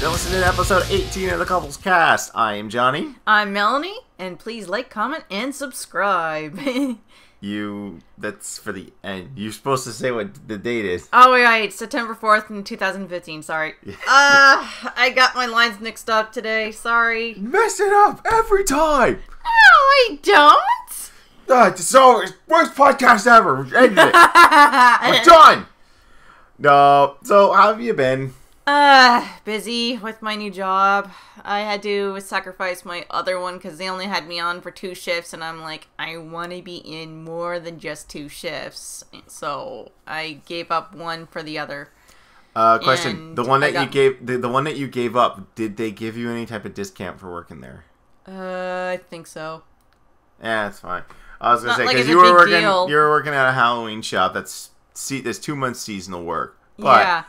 You're listening to episode 18 of the Couples Cast. I am Johnny. I'm Melanie, and please like, comment, and subscribe. That's for the end. You're supposed to say what the date is. Oh, right, September 4th in 2015, sorry. I got my lines mixed up today, sorry. Mess it up every time. No, I don't. So, worst podcast ever. Ended it. We're done. No, so how have you been? Busy with my new job. I had to sacrifice my other one because they only had me on for 2 shifts, and I'm like, I want to be in more than just 2 shifts. So I gave up one for the other. Question: And the one that the one that you gave up, did they give you any type of discount for working there? I think so. Yeah, that's fine. I was gonna say like because it's you a were big working, deal. you were working at a Halloween shop. There's 2 months seasonal work, but Yeah.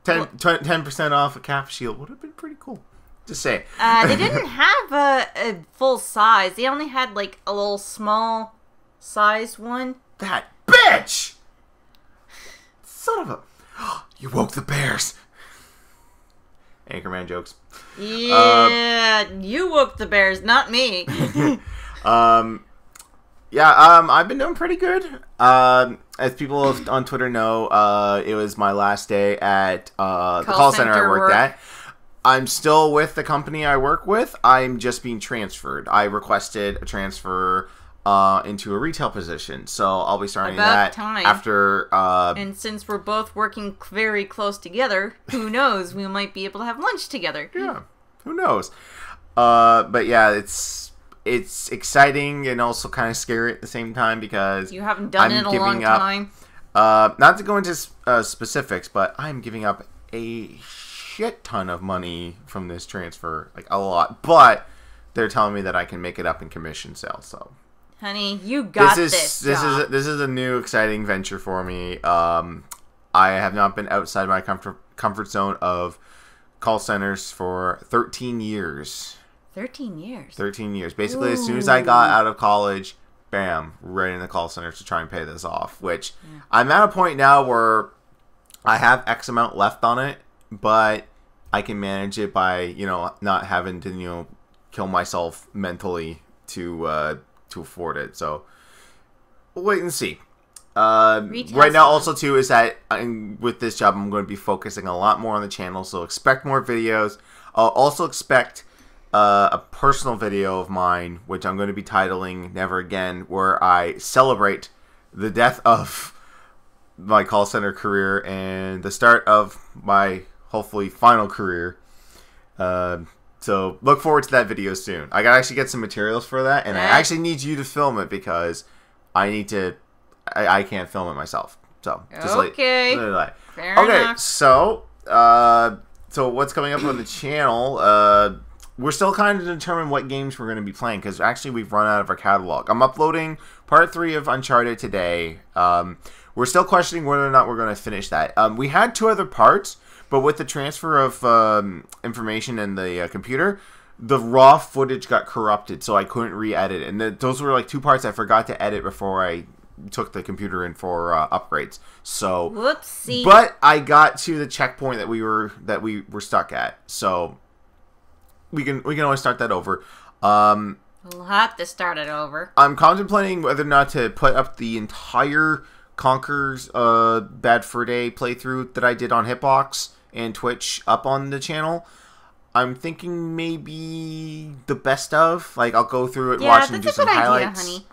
10% off a Cap Shield would have been pretty cool. Just say. They didn't have a full size. They only had like a little small size one. That bitch! Son of a... You woke the bears. Anchorman jokes. Yeah, you woke the bears, not me. I've been doing pretty good. As people on Twitter know, it was my last day at the call center I worked at. I'm still with the company I work with. I'm just being transferred. I requested a transfer into a retail position, so I'll be starting that after. And since we're both working very close together, who knows? We might be able to have lunch together. Yeah, who knows? But yeah, it's exciting and also kind of scary at the same time because you haven't done it in a long time. Not to go into specifics, but I'm giving up a shit ton of money from this transfer, like a lot. But they're telling me that I can make it up in commission sales. So, honey, you got this. This is a new exciting venture for me. I have not been outside my comfort zone of call centers for 13 years. 13 years. 13 years. Basically, as soon as I got out of college, bam, right in the call center to try and pay this off. Which I'm at a point now where I have X amount left on it, but I can manage it by not having to kill myself mentally to afford it. So we'll wait and see. Right now, also too, is that with this job, I'm going to be focusing a lot more on the channel. So expect more videos. I'll also expect a personal video of mine, which I'm going to be titling Never Again, where I celebrate the death of my call center career and the start of my hopefully final career. So look forward to that video soon. I gotta actually get some materials for that, and I actually need you to film it because I can't film it myself. So just okay. Fair enough. So what's coming up on the channel? We're still kind of determining what games we're going to be playing because actually we've run out of our catalog. I'm uploading part 3 of Uncharted today. We're still questioning whether or not we're going to finish that. We had 2 other parts, but with the transfer of information in the computer, the raw footage got corrupted, so I couldn't re-edit it. And those were like 2 parts I forgot to edit before I took the computer in for upgrades. So, whoopsie. But I got to the checkpoint that we were stuck at. So we can always start that over. We'll have to start it over. I'm contemplating whether or not to put up the entire Conker's Bad Fur Day playthrough that I did on Hitbox and Twitch up on the channel. I'm thinking maybe the best of. Like, I'll go through it, watch and do some highlights. Idea, honey.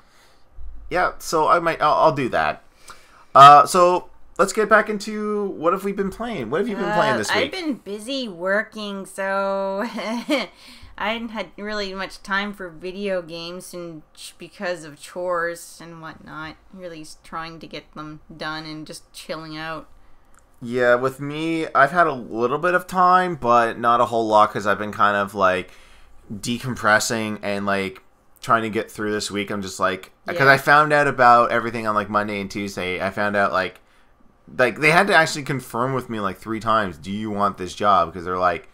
Yeah, so I'll do that. So let's get back into what have we been playing. What have you been playing this week? I've been busy working, so I hadn't had really much time for video games, and because of chores and whatnot, really trying to get them done and just chilling out. Yeah, with me, I've had a little bit of time, but not a whole lot because I've been kind of like decompressing and like trying to get through this week. I'm just like, because I found out about everything on like Monday and Tuesday. I found out like they had to actually confirm with me like 3 times, do you want this job? Because they're like,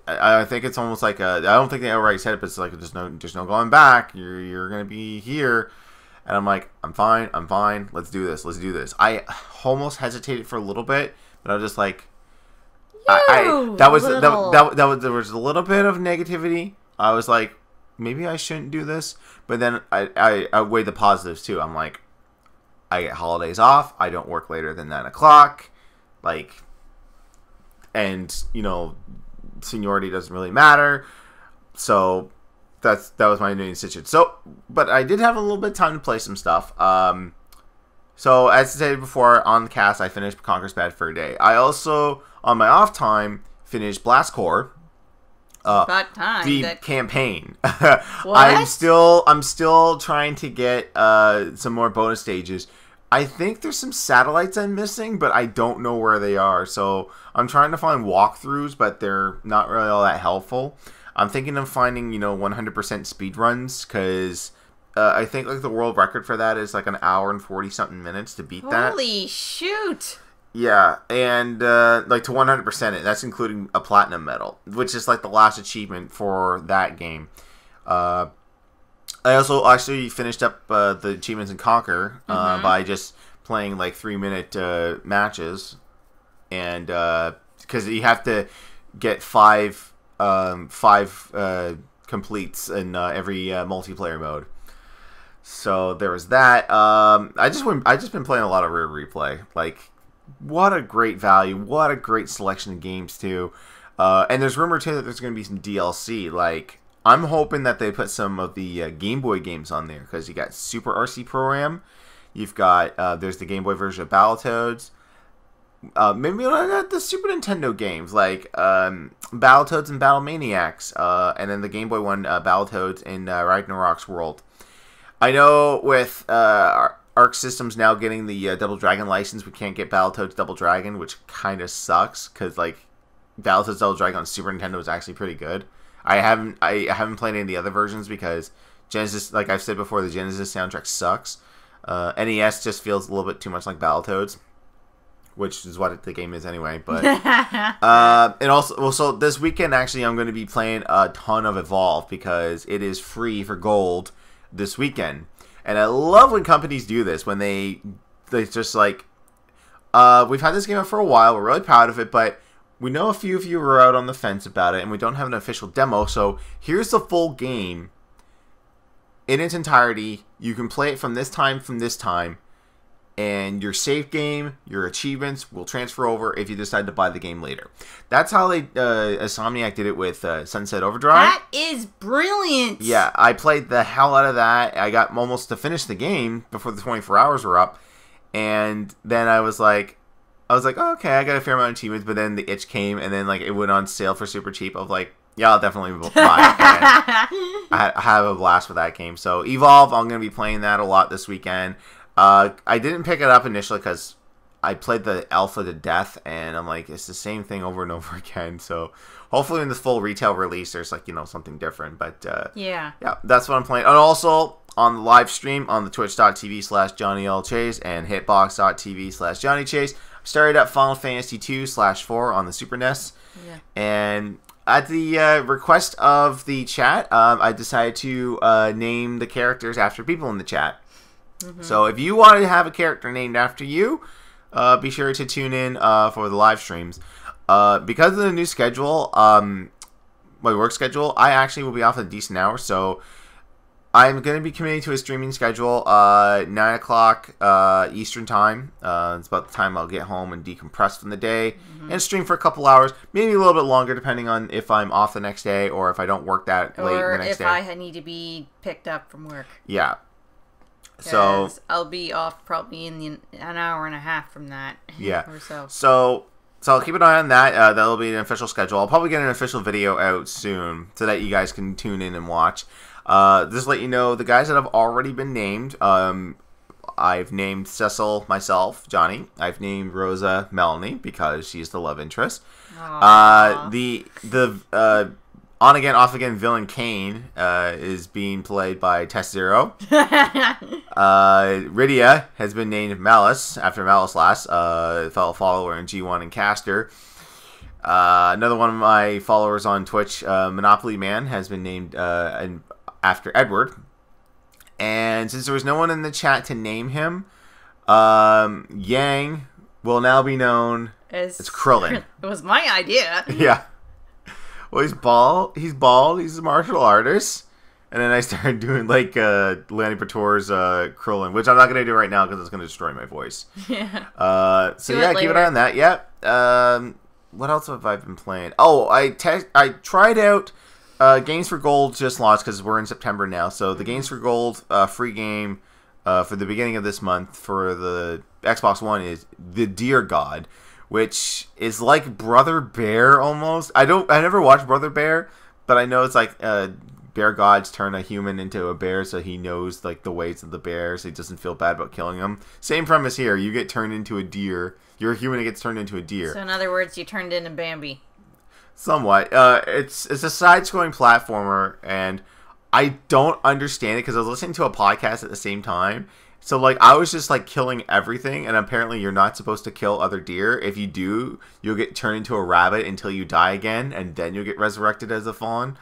I think it's almost like I don't think they outright said it, but it's like there's no going back. You're gonna be here, and I'm like, I'm fine. Let's do this. I almost hesitated for a little bit, but I was just like, that was there was a little bit of negativity. I was like, maybe I shouldn't do this, but then I weighed the positives too. I'm like, I get holidays off. I don't work later than 9 o'clock, like, and seniority doesn't really matter. So that was my new decision. So, but I did have a little bit of time to play some stuff. So as I said before on the cast, I finished Conquer's Bad Fur Day. I also, on my off time, finished Blast Corps. The campaign. What? I'm still trying to get some more bonus stages. I think there's some satellites I'm missing, but I don't know where they are. So I'm trying to find walkthroughs, but they're not really all that helpful. I'm thinking of finding 100% speed runs, because I think like the world record for that is like an hour and 40 something minutes to beat that. Holy shoot! Yeah, and like to 100% it. That's including a platinum medal, which is like the last achievement for that game. I also actually finished up the achievements in Conquer by just playing like 3-minute matches, and because you have to get five completes in every multiplayer mode. So there was that. I just been playing a lot of Rear Replay. Like, what a great value! What a great selection of games too. And there's rumor too that there's going to be some DLC. Like, I'm hoping that they put some of the Game Boy games on there, because you got Super RC Pro-Am. You've got there's the Game Boy version of Battletoads. Maybe not the Super Nintendo games like Battletoads and Battlemaniacs, and then the Game Boy one, Battletoads in Ragnarok's World. I know with Arc Systems now getting the Double Dragon license, we can't get Battletoads Double Dragon, which kind of sucks, because like Battletoads Double Dragon on Super Nintendo is actually pretty good. I haven't played any of the other versions because Genesis, like I've said before, the Genesis soundtrack sucks. NES just feels a little bit too much like Battletoads, which is what the game is anyway. But and also, well, so this weekend actually I'm going to be playing a ton of Evolve, because it is free for gold this weekend. And I love when companies do this, when they just like, we've had this game out for a while, we're really proud of it, but we know a few of you are out on the fence about it, and we don't have an official demo, so here's the full game in its entirety. You can play it from this time, and your save game, your achievements will transfer over if you decide to buy the game later. That's how Insomniac did it with Sunset Overdrive. That is brilliant! Yeah, I played the hell out of that. I got almost to finish the game before the 24 hours were up, and then I was like, oh, okay, I got a fair amount of achievements, but then the itch came, and then like it went on sale for super cheap. I was like, yeah, I'll definitely buy it. I have a blast with that game. So Evolve, I'm going to be playing that a lot this weekend. I didn't pick it up initially because I played the alpha to death, and I'm like, it's the same thing over and over again. So hopefully in the full retail release, there's like, something different. But yeah, that's what I'm playing. And also on the live stream on the twitch.tv/JohnnyLChase and hitbox.tv/JohnnyChase, started up Final Fantasy 2/4 on the Super NES. Yeah. And at the request of the chat, I decided to name the characters after people in the chat. Mm-hmm. So if you want to have a character named after you, be sure to tune in for the live streams. Because of the new schedule, my work schedule, I actually will be off at a decent hour, so I'm going to be committing to a streaming schedule, 9 o'clock Eastern time. It's about the time I'll get home and decompress from the day, and stream for a couple hours, maybe a little bit longer, depending on if I'm off the next day or if I don't work that late the next day. Or if I need to be picked up from work. Yeah. So I'll be off probably in an hour and a half from that. Yeah. Or so. So I'll keep an eye on that. That'll be an official schedule. I'll probably get an official video out soon so that you guys can tune in and watch. Just to let you know, the guys that have already been named, I've named Cecil myself, Johnny. I've named Rosa Melanie because she's the love interest. The on again, off again villain Kane is being played by Test Zero. Rydia has been named Malice after Malice Last, fellow follower in G1 and Caster. Another one of my followers on Twitch, Monopoly Man, has been named after Edward. And since there was no one in the chat to name him, Yang will now be known It's Krillin. It was my idea. Yeah. Well, he's bald. He's a martial artist. And then I started doing like Lanny Pator's Krillin, which I'm not going to do right now because it's going to destroy my voice. Yeah. So yeah, keep an eye on that. Yeah. What else have I been playing? Oh, I tried out Games for Gold just launched because we're in September now. So the Games for Gold free game for the beginning of this month for the Xbox One is The Deer God, which is like Brother Bear almost. I never watched Brother Bear, but I know it's like bear gods turn a human into a bear, so he knows like the ways of the bear, so he doesn't feel bad about killing them. Same premise here. You get turned into a deer. You're a human that gets turned into a deer. So in other words, you turned into Bambi. Somewhat. It's a side-scrolling platformer, and I don't understand it because I was listening to a podcast at the same time. So like I was just like killing everything, and apparently you're not supposed to kill other deer. If you do, you'll get turned into a rabbit until you die again, and then you'll get resurrected as a fawn.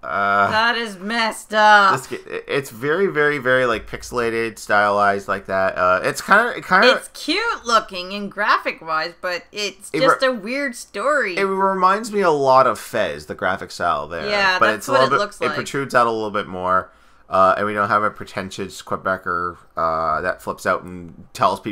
That is messed up. It's very, very, very like pixelated, stylized like that. It's kind of. It's cute looking and graphic wise, but it's just a weird story. It reminds me a lot of Fez, the graphic style there. Yeah, but that's it's a what little it bit, looks like. It protrudes out a little bit more, and we don't have a pretentious Quebecer that flips out and tells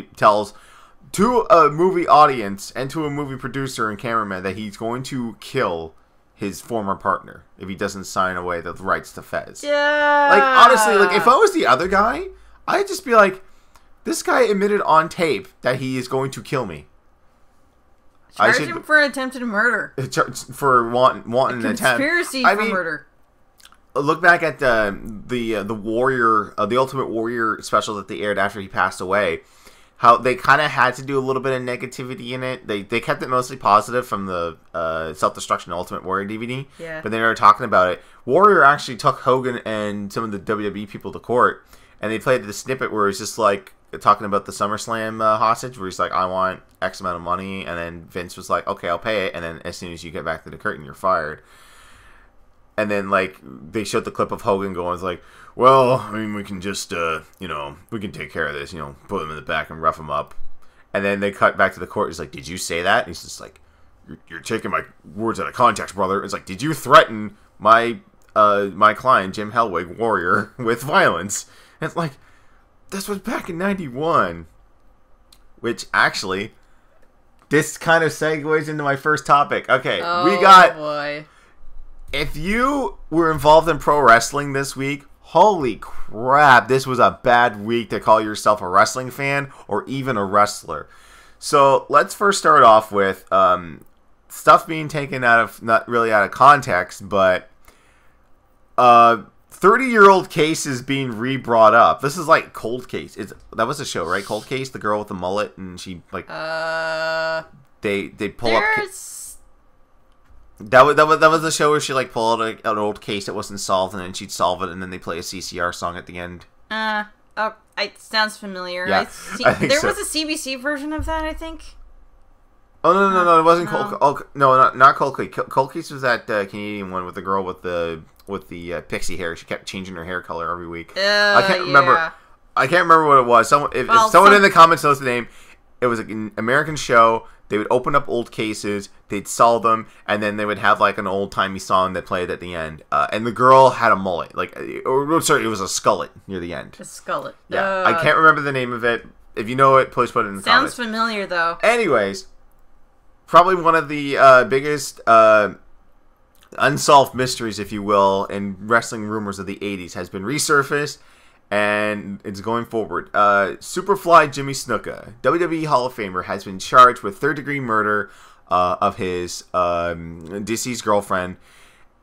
to a movie audience and to a movie producer and cameraman that he's going to kill his former partner if he doesn't sign away the rights to Fez. Yeah. Like, honestly, like, if I was the other guy, I'd just be like, this guy admitted on tape that he is going to kill me. Charge him for attempted murder. For wanting an attempt. Conspiracy for murder. Look back at the Warrior, the Ultimate Warrior special that they aired after he passed away. How they kind of had to do a little bit of negativity in it. They kept it mostly positive from the Self-Destruction Ultimate Warrior DVD. Yeah. But they were talking about it. Warrior actually took Hogan and some of the WWE people to court, and they played the snippet where it's just like talking about the SummerSlam hostage, where he's like, I want X amount of money, and then Vince was like, okay, I'll pay it, and then as soon as you get back to the curtain, you're fired. And then, like, they showed the clip of Hogan going, like, well, I mean, we can just, we can take care of this, put him in the back and rough him up. And then they cut back to the court. He's like, did you say that? And he's just like, you're taking my words out of context, brother. It's like, did you threaten my client, Jim Hellwig, Warrior, with violence? And it's like, this was back in 91. Which, actually, this kind of segues into my first topic. Okay, we got... boy. If you were involved in pro wrestling this week, holy crap, this was a bad week to call yourself a wrestling fan or even a wrestler. So let's first start off with stuff being taken not really out of context, but 30-year-old cases being re-brought up. This is like Cold Case. That was a show, right? Cold Case, the girl with the mullet, and she like they pull up. That was the show where she like pulled out an old case that wasn't solved, and then she'd solve it, and then they play a CCR song at the end. It sounds familiar. Yeah, I think there so. was a CBC version of that, I think. Oh no! It wasn't Cold. Oh, no, not Cold Case. Cold Case was that Canadian one with the girl with the pixie hair. She kept changing her hair color every week. I can't remember. I can't remember what it was. If someone in the comments knows the name, it was an American show. They would open up old cases, they'd solve them, and then they would have like an old-timey song that played at the end. And the girl had a mullet. It was a skullet near the end. A skullet. Yeah, I can't remember the name of it. If you know it, please put it in the comments. Sounds familiar, though. Anyways, probably one of the biggest unsolved mysteries, if you will, in wrestling rumors of the 80s has been resurfaced. And it's going forward. Superfly Jimmy Snuka, WWE Hall of Famer, has been charged with third-degree murder of his deceased girlfriend.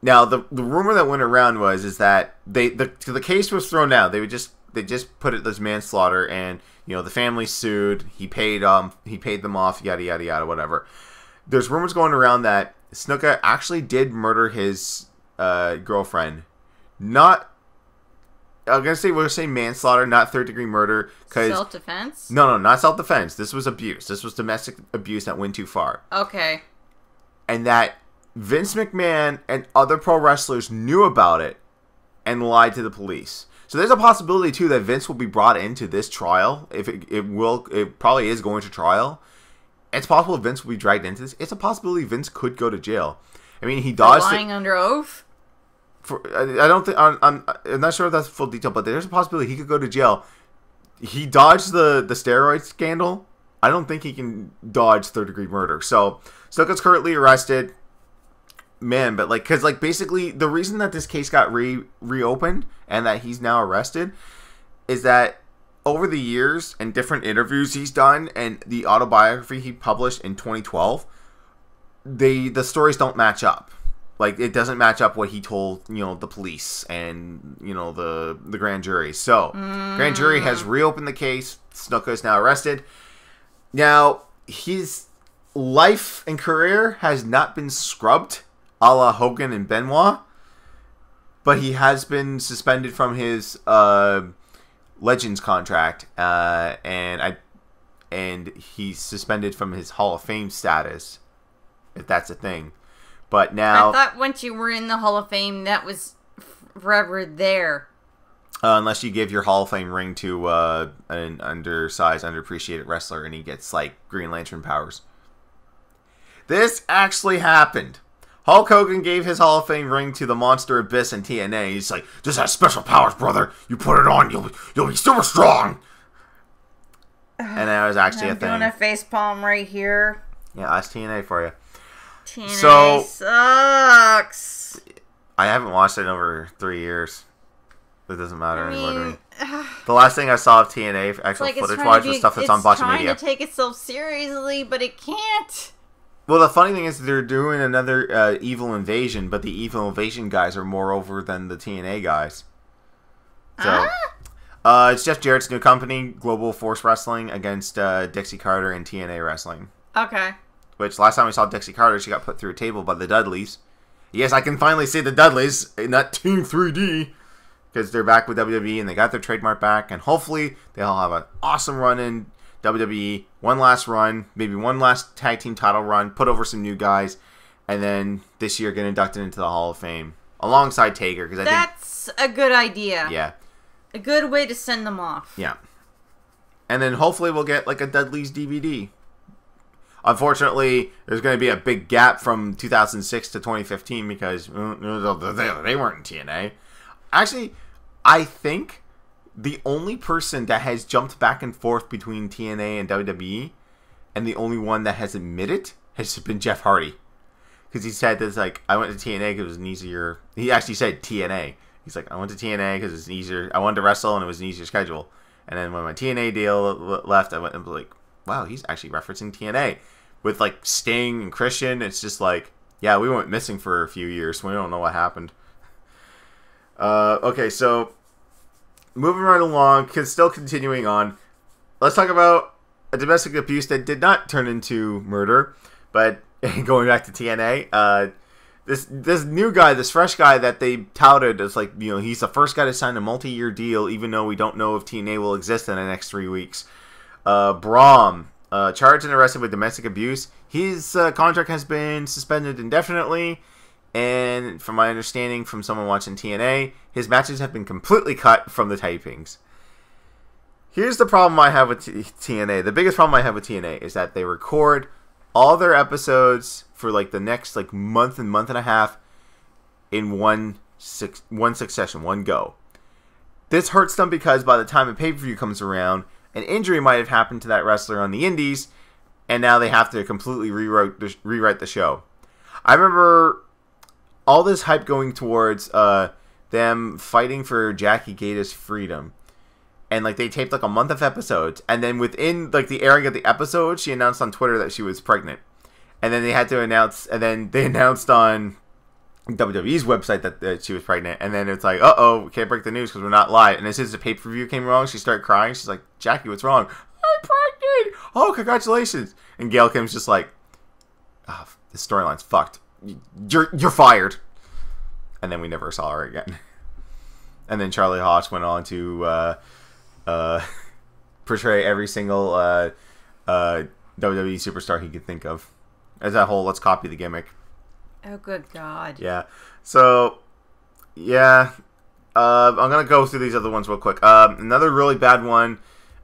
Now, the rumor that went around is that the case was thrown out. They just put it as manslaughter, and the family sued. He paid them off. Yada yada yada. Whatever. There's rumors going around that Snuka actually did murder his girlfriend. I'm going to say manslaughter, not third-degree murder. Self-defense? No, not self-defense. This was abuse. This was domestic abuse that went too far. Okay. And that Vince McMahon and other pro wrestlers knew about it and lied to the police. So there's a possibility, too, that Vince will be brought into this trial. If it probably is going to trial. it's possible Vince will be dragged into this. It's a possibility Vince could go to jail. I mean, he dodged lying under oath. I don't think I'm not sure if that's full detail, but there's a possibility he could go to jail. He dodged the steroid scandal. I don't think he can dodge third-degree murder. So Snuka's currently arrested. Man, but like, because like basically the reason that this case got reopened and that he's now arrested is that over the years and different interviews he's done and the autobiography he published in 2012, the stories don't match up. Like, it doesn't match up what he told, the police and, the grand jury. So, grand jury has reopened the case. Snuka is now arrested. Now, his life and career has not been scrubbed, a la Hogan and Benoit, but he has been suspended from his Legends contract, and he's suspended from his Hall of Fame status, if that's a thing. But now, I thought once you were in the Hall of Fame, that was forever there. Unless you give your Hall of Fame ring to an undersized, underappreciated wrestler, and he gets like Green Lantern powers. This actually happened. Hulk Hogan gave his Hall of Fame ring to the Monster Abyss in TNA. He's like, "This has special powers, brother. You put it on, you'll be super strong." And that was actually a thing. I'm doing a facepalm right here. Yeah, that's TNA for you. TNA sucks. I haven't watched it in over 3 years. It doesn't matter anymore to me. The last thing I saw of TNA, actual footage-wise, was stuff that's on Botch Media. It's trying to take itself seriously, but it can't. Well, the funny thing is they're doing another Evil Invasion, but the Evil Invasion guys are more over than the TNA guys. So, it's Jeff Jarrett's new company, Global Force Wrestling, against Dixie Carter and TNA Wrestling. Okay. Which, last time we saw Dixie Carter, she got put through a table by the Dudleys. Yes, I can finally see the Dudleys in that Team 3D. Because they're back with WWE and they got their trademark back. And hopefully, they'll have an awesome run in WWE. One last run. Maybe one last tag team title run. Put over some new guys. And then this year get inducted into the Hall of Fame. Alongside Taker. That's a good idea. Yeah. A good way to send them off. Yeah. And then hopefully we'll get like a Dudley's DVD. Unfortunately, there's going to be a big gap from 2006 to 2015 because they weren't in TNA. Actually, I think the only person that has jumped back and forth between TNA and WWE, and the only one that has admitted, has been Jeff Hardy. Because he said this, like, I went to TNA because it was an easier... He actually said TNA. He's like, I went to TNA because it's easier... I wanted to wrestle and it was an easier schedule. And then when my TNA deal left, I went and was like, wow, he's actually referencing TNA. With, like, Sting and Christian, it's just like, yeah, we went missing for a few years. We don't know what happened. Okay, so, moving right along, still continuing on, let's talk about a domestic abuse that did not turn into murder, but going back to TNA, this new guy, this fresh guy that they touted as like, he's the first guy to sign a multi-year deal, even though we don't know if TNA will exist in the next 3 weeks. Brahm, charged and arrested with domestic abuse. His contract has been suspended indefinitely. And from my understanding from someone watching TNA, his matches have been completely cut from the tapings. Here's the problem I have with TNA. The biggest problem I have with TNA is that they record all their episodes for like the next like month and a half in one succession, one go. This hurts them because by the time a pay-per-view comes around, an injury might have happened to that wrestler on the indies, and now they have to completely rewrite the show. I remember all this hype going towards them fighting for Jackie Gata's freedom. And like they taped like a month of episodes. And then within like the airing of the episode, she announced on Twitter that she was pregnant. And then they had to announce, and then they announced on WWE's website that she was pregnant. And then it's like, uh-oh, we can't break the news because we're not live. And as soon as the pay-per-view came wrong, she started crying. She's like, Jackie, what's wrong? I'm pregnant! Oh, congratulations. And Gail Kim's just like, oh, this storyline's fucked. You're fired. And then we never saw her again. And then Charlie Haas went on to portray every single WWE superstar he could think of. As that whole let's copy the gimmick. Oh, good God. Yeah. So, yeah. I'm going to go through these other ones real quick. Another really bad one.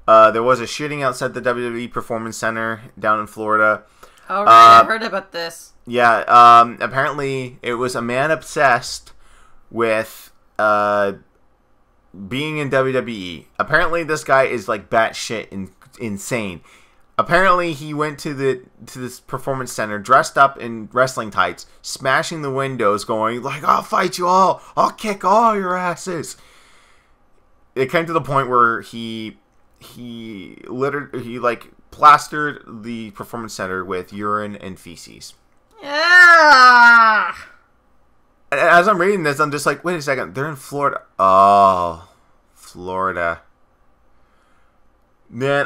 There was a shooting outside the WWE Performance Center down in Florida. Oh, right. I heard about this. Yeah. Apparently, it was a man obsessed with being in WWE. Apparently, this guy is like batshit insane. Apparently, he went to this performance center dressed up in wrestling tights, smashing the windows, going like, "I'll fight you all. I'll kick all your asses." It came to the point where he like plastered the performance center with urine and feces. Yeah. And as I'm reading this, I'm just like, wait a second, they're in Florida. Oh, Florida. Man,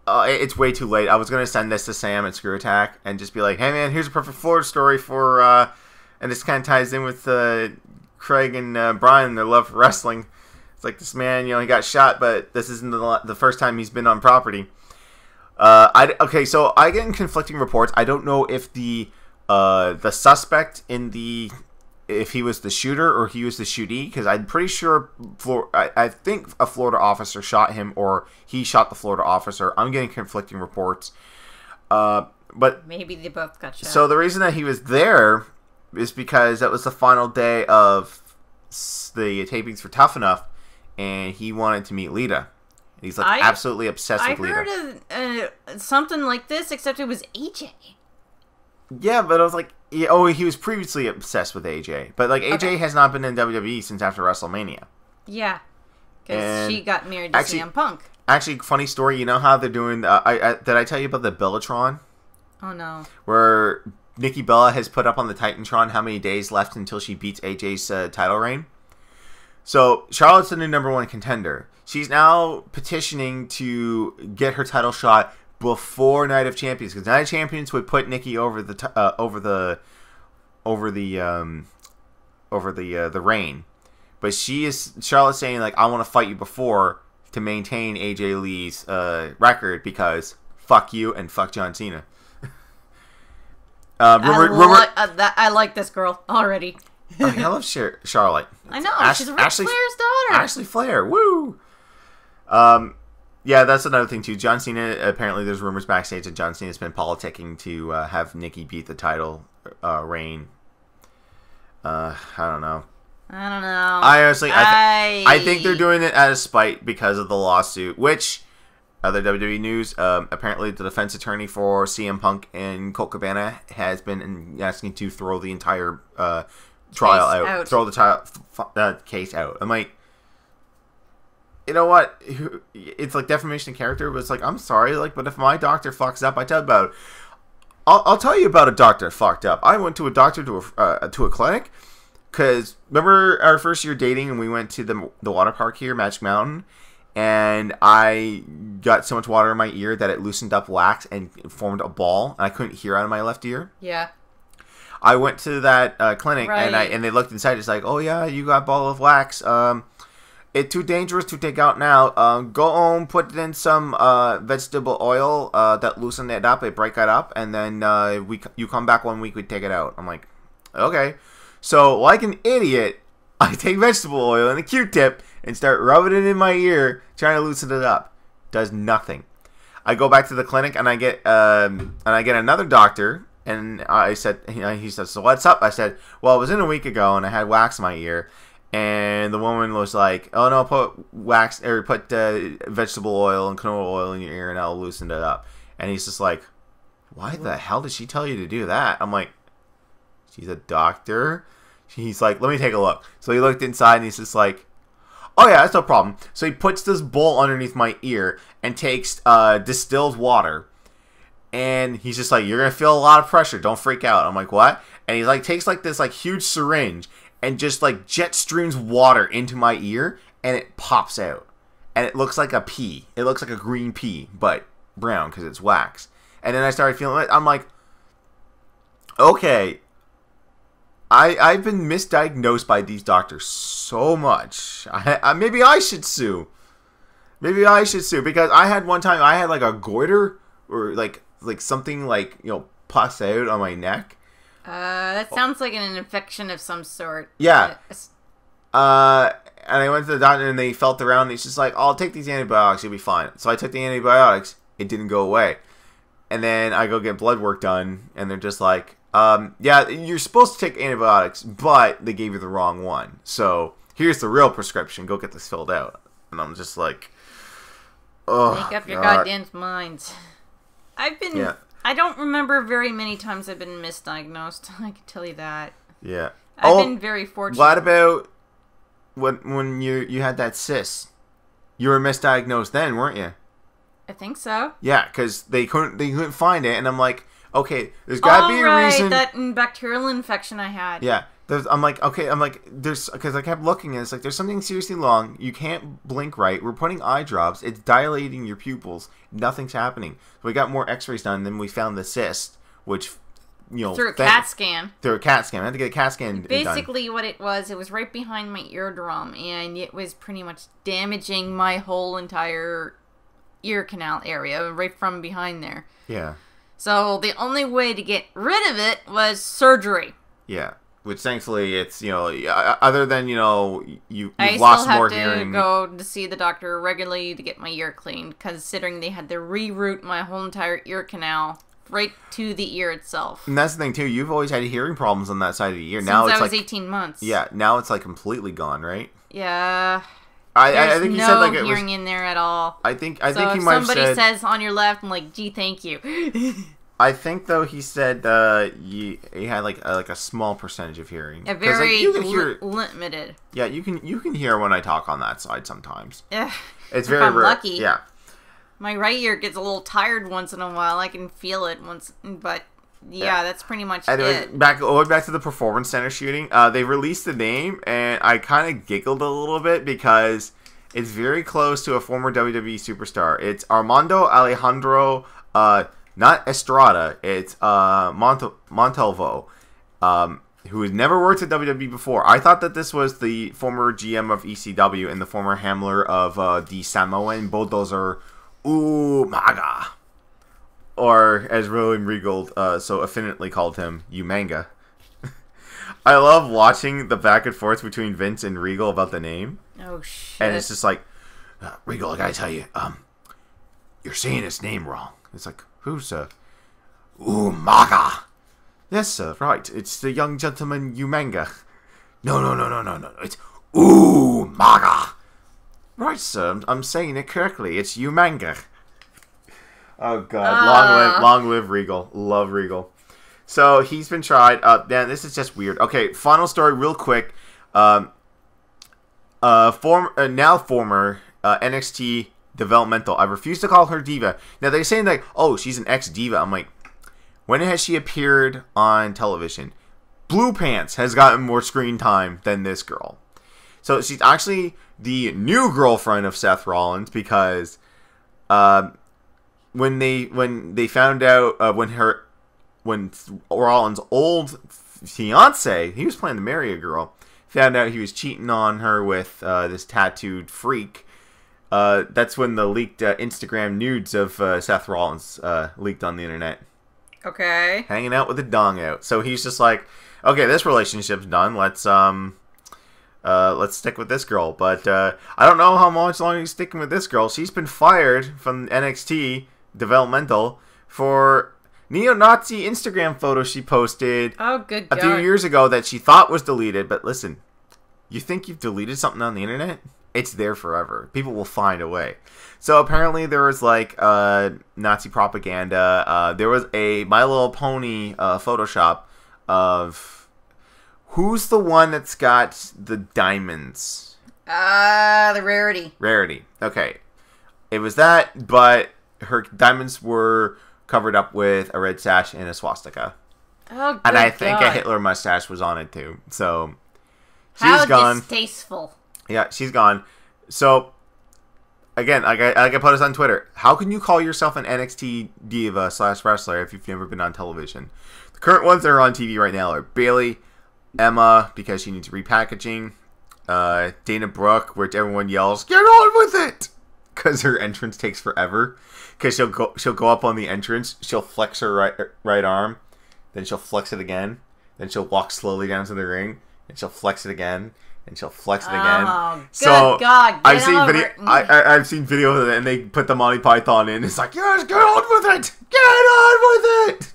it's way too late. I was going to send this to Sam at Screwattack and just be like, hey man, here's a perfect Florida story for, and this kind of ties in with Craig and Brian, their love for wrestling. It's like this man, he got shot, but this isn't the first time he's been on property. Okay, so I get conflicting reports. I don't know if the suspect if he was the shooter or he was the shootee, because I'm pretty sure I think a Florida officer shot him or he shot the Florida officer. I'm getting conflicting reports. But maybe they both got shot. So the reason that he was there is because that was the final day of the tapings for Tough Enough, and he wanted to meet Lita. He's like absolutely obsessed with Lita. I heard of something like this, except it was AJ. Yeah, but I was like, he was previously obsessed with AJ. But like AJ has not been in WWE since after WrestleMania. Yeah, because she got married to CM Punk. Actually, funny story. You know how they're doing? Did I tell you about the Bellatron? Oh no. Where Nikki Bella has put up on the Titantron how many days left until she beats AJ's title reign. So Charlotte's the new #1 contender. She's now petitioning to get her title shot before Night of Champions, because Night of Champions would put Nikki over the reign. But Charlotte's saying like, I want to fight you before to maintain AJ Lee's record, because fuck you and fuck John Cena. I like this girl already. I love Charlotte. I know, she's Ric Flair's daughter. Ashley Flair, woo! Yeah, that's another thing too. John Cena, apparently there's rumors backstage that John Cena's been politicking to have Nikki beat the title reign. I don't know. I honestly, I think they're doing it out of spite because of the lawsuit, which, other WWE news, apparently the defense attorney for CM Punk and Colt Cabana has been asking to throw the entire trial out. Throw the case out. I'm like, you know what? It's like defamation of character, but it's like, I'm sorry, like, but if my doctor fucks up, I tell you about it. I'll tell you about a doctor that fucked up. I went to a doctor to a clinic, because remember our first year dating, and we went to the water park here, Magic Mountain, and I got so much water in my ear that it loosened up wax and formed a ball, and I couldn't hear out of my left ear. Yeah. I went to that clinic, right. and they looked inside. It's like, oh yeah, you got a ball of wax. It's too dangerous to take out now. Go home, put it in some vegetable oil that loosen it up, it break it up, and then you come back 1 week, we take it out. I'm like, okay. So, like an idiot, I take vegetable oil and a Q-tip and start rubbing it in my ear, trying to loosen it up. Does nothing. I go back to the clinic and I get another doctor, and I said, he said, so what's up? I said, well, it was in a week ago and I had wax in my ear. And the woman was like, oh no, put vegetable oil and canola oil in your ear and I'll loosen it up. And he's just like, why the hell did she tell you to do that? I'm like, she's a doctor. He's like, let me take a look. So he looked inside and he's just like, oh yeah, that's no problem. So he puts this bowl underneath my ear and takes distilled water. And he's just like, you're going to feel a lot of pressure. Don't freak out. I'm like, what? And he like takes like this like huge syringe and just like jet streams water into my ear, and it pops out. And it looks like a pea. It looks like a green pea, but brown because it's wax. And then I started feeling it. I'm like, okay, I've been misdiagnosed by these doctors so much. Maybe I should sue. Maybe I should sue, because I had one time, I had like a goiter or like something like, pus out on my neck. That sounds like an infection of some sort. Yeah. And I went to the doctor and they felt around and he's just like, I'll take these antibiotics, you'll be fine. So I took the antibiotics, it didn't go away. And then I go get blood work done and they're just like, yeah, you're supposed to take antibiotics, but they gave you the wrong one. So here's the real prescription, go get this filled out. And I'm just like, oh, make up your goddamn minds. Yeah. I don't remember very many times I've been misdiagnosed. I can tell you that. Yeah. I've been very fortunate. What about when you had that cyst? You were misdiagnosed then, weren't you? I think so. Yeah, because they couldn't find it, and I'm like, okay, there's got to be a reason. That bacterial infection I had. Yeah. Because I kept looking and it's like, there's something seriously wrong. You can't blink right. We're putting eye drops. It's dilating your pupils. Nothing's happening. So we got more x-rays done, and then we found the cyst, which, through a CAT scan. Through a CAT scan. I had to get a CAT scan Basically done. What it was right behind my eardrum, and it was pretty much damaging my whole entire ear canal area, right from behind there. Yeah. So the only way to get rid of it was surgery. Yeah. Which thankfully it's, other than, you've lost more hearing. I still have to go to see the doctor regularly to get my ear cleaned, considering they had to reroute my whole entire ear canal right to the ear itself. And that's the thing too, you've always had hearing problems on that side of the ear. Since now it's I was 18 months. Yeah, now it's like completely gone, right? Yeah. I think you said like it was... hearing in there at all. I think you might have said... somebody says on your left, I'm like, gee, thank you. I think though he said he had like a small percentage of hearing. A very limited. Yeah, you can hear when I talk on that side sometimes. Yeah. It's very I'm rare. lucky. Yeah. My right ear gets a little tired once in a while. I can feel it once, but yeah, that's pretty much it. Back to the Performance Center shooting. They released the name, and I kind of giggled a little bit because it's very close to a former WWE superstar. It's Armando Alejandro. Not Estrada, it's Montalvo, who has never worked at WWE before. I thought that this was the former GM of ECW and the former handler of the Samoan Bulldozer Umaga. Or, as William Regal so affinitely called him, Umanga. I love watching the back and forth between Vince and Regal about the name. Oh, shit. And it's just like, Regal, I gotta tell you, you're saying his name wrong. It's like, who, sir? Umaga. Yes, sir, right. It's the young gentleman Umanga. No. It's Umaga. Right, sir. I'm saying it correctly. It's Umanga. Oh, God. Long live Regal. Love Regal. So, he's been tried. Man, this is just weird. Okay, final story real quick. Now former NXT developmental. I refuse to call her diva. Now they're saying like, oh, she's an ex-diva. I'm like, when has she appeared on television? Blue Pants has gotten more screen time than this girl. So she's actually the new girlfriend of Seth Rollins because when they found out when Rollins' old fiance, he was planning to marry a girl, found out he was cheating on her with this tattooed freak. That's when the leaked Instagram nudes of Seth Rollins leaked on the internet. Okay. Hanging out with a dong out. So he's just like, okay, this relationship's done. Let's stick with this girl. But I don't know how much longer he's sticking with this girl. She's been fired from NXT developmental for neo-Nazi Instagram photos she posted a few years ago that she thought was deleted. But listen, you think you've deleted something on the internet? It's there forever. People will find a way. So apparently there was like Nazi propaganda. There was a My Little Pony Photoshop of who's the one that's got the diamonds? The Rarity. Rarity. Okay. It was that, but her diamonds were covered up with a red sash and a swastika. Oh, good and I think God. a Hitler mustache was on it too. So How gone. Distasteful. Yeah, she's gone. So, again, like I put this on Twitter. How can you call yourself an NXT diva / wrestler if you've never been on television? The current ones that are on TV right now are Bayley, Emma, because she needs repackaging, Dana Brooke, which everyone yells, "Get on with it!" because her entrance takes forever. Because she'll go up on the entrance, she'll flex her right arm, then she'll flex it again, then she'll walk slowly down to the ring, and she'll flex it again, and she'll flex it again. Oh, good so God! I've seen video of it, and they put the Monty Python in. It's like, yes, get on with it, get on with it.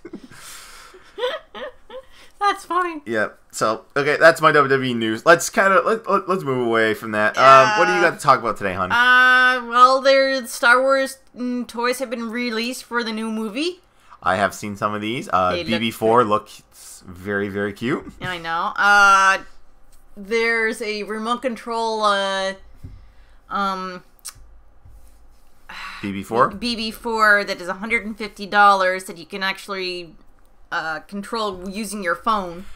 That's funny. Yeah. So okay, that's my WWE news. Let's let's move away from that. What do you got to talk about today, hon? Well, their Star Wars toys have been released for the new movie. I have seen some of these. BB4 looks very, very cute. Yeah, I know. There's a remote control BB4? BB4 that is $150 that you can actually control using your phone.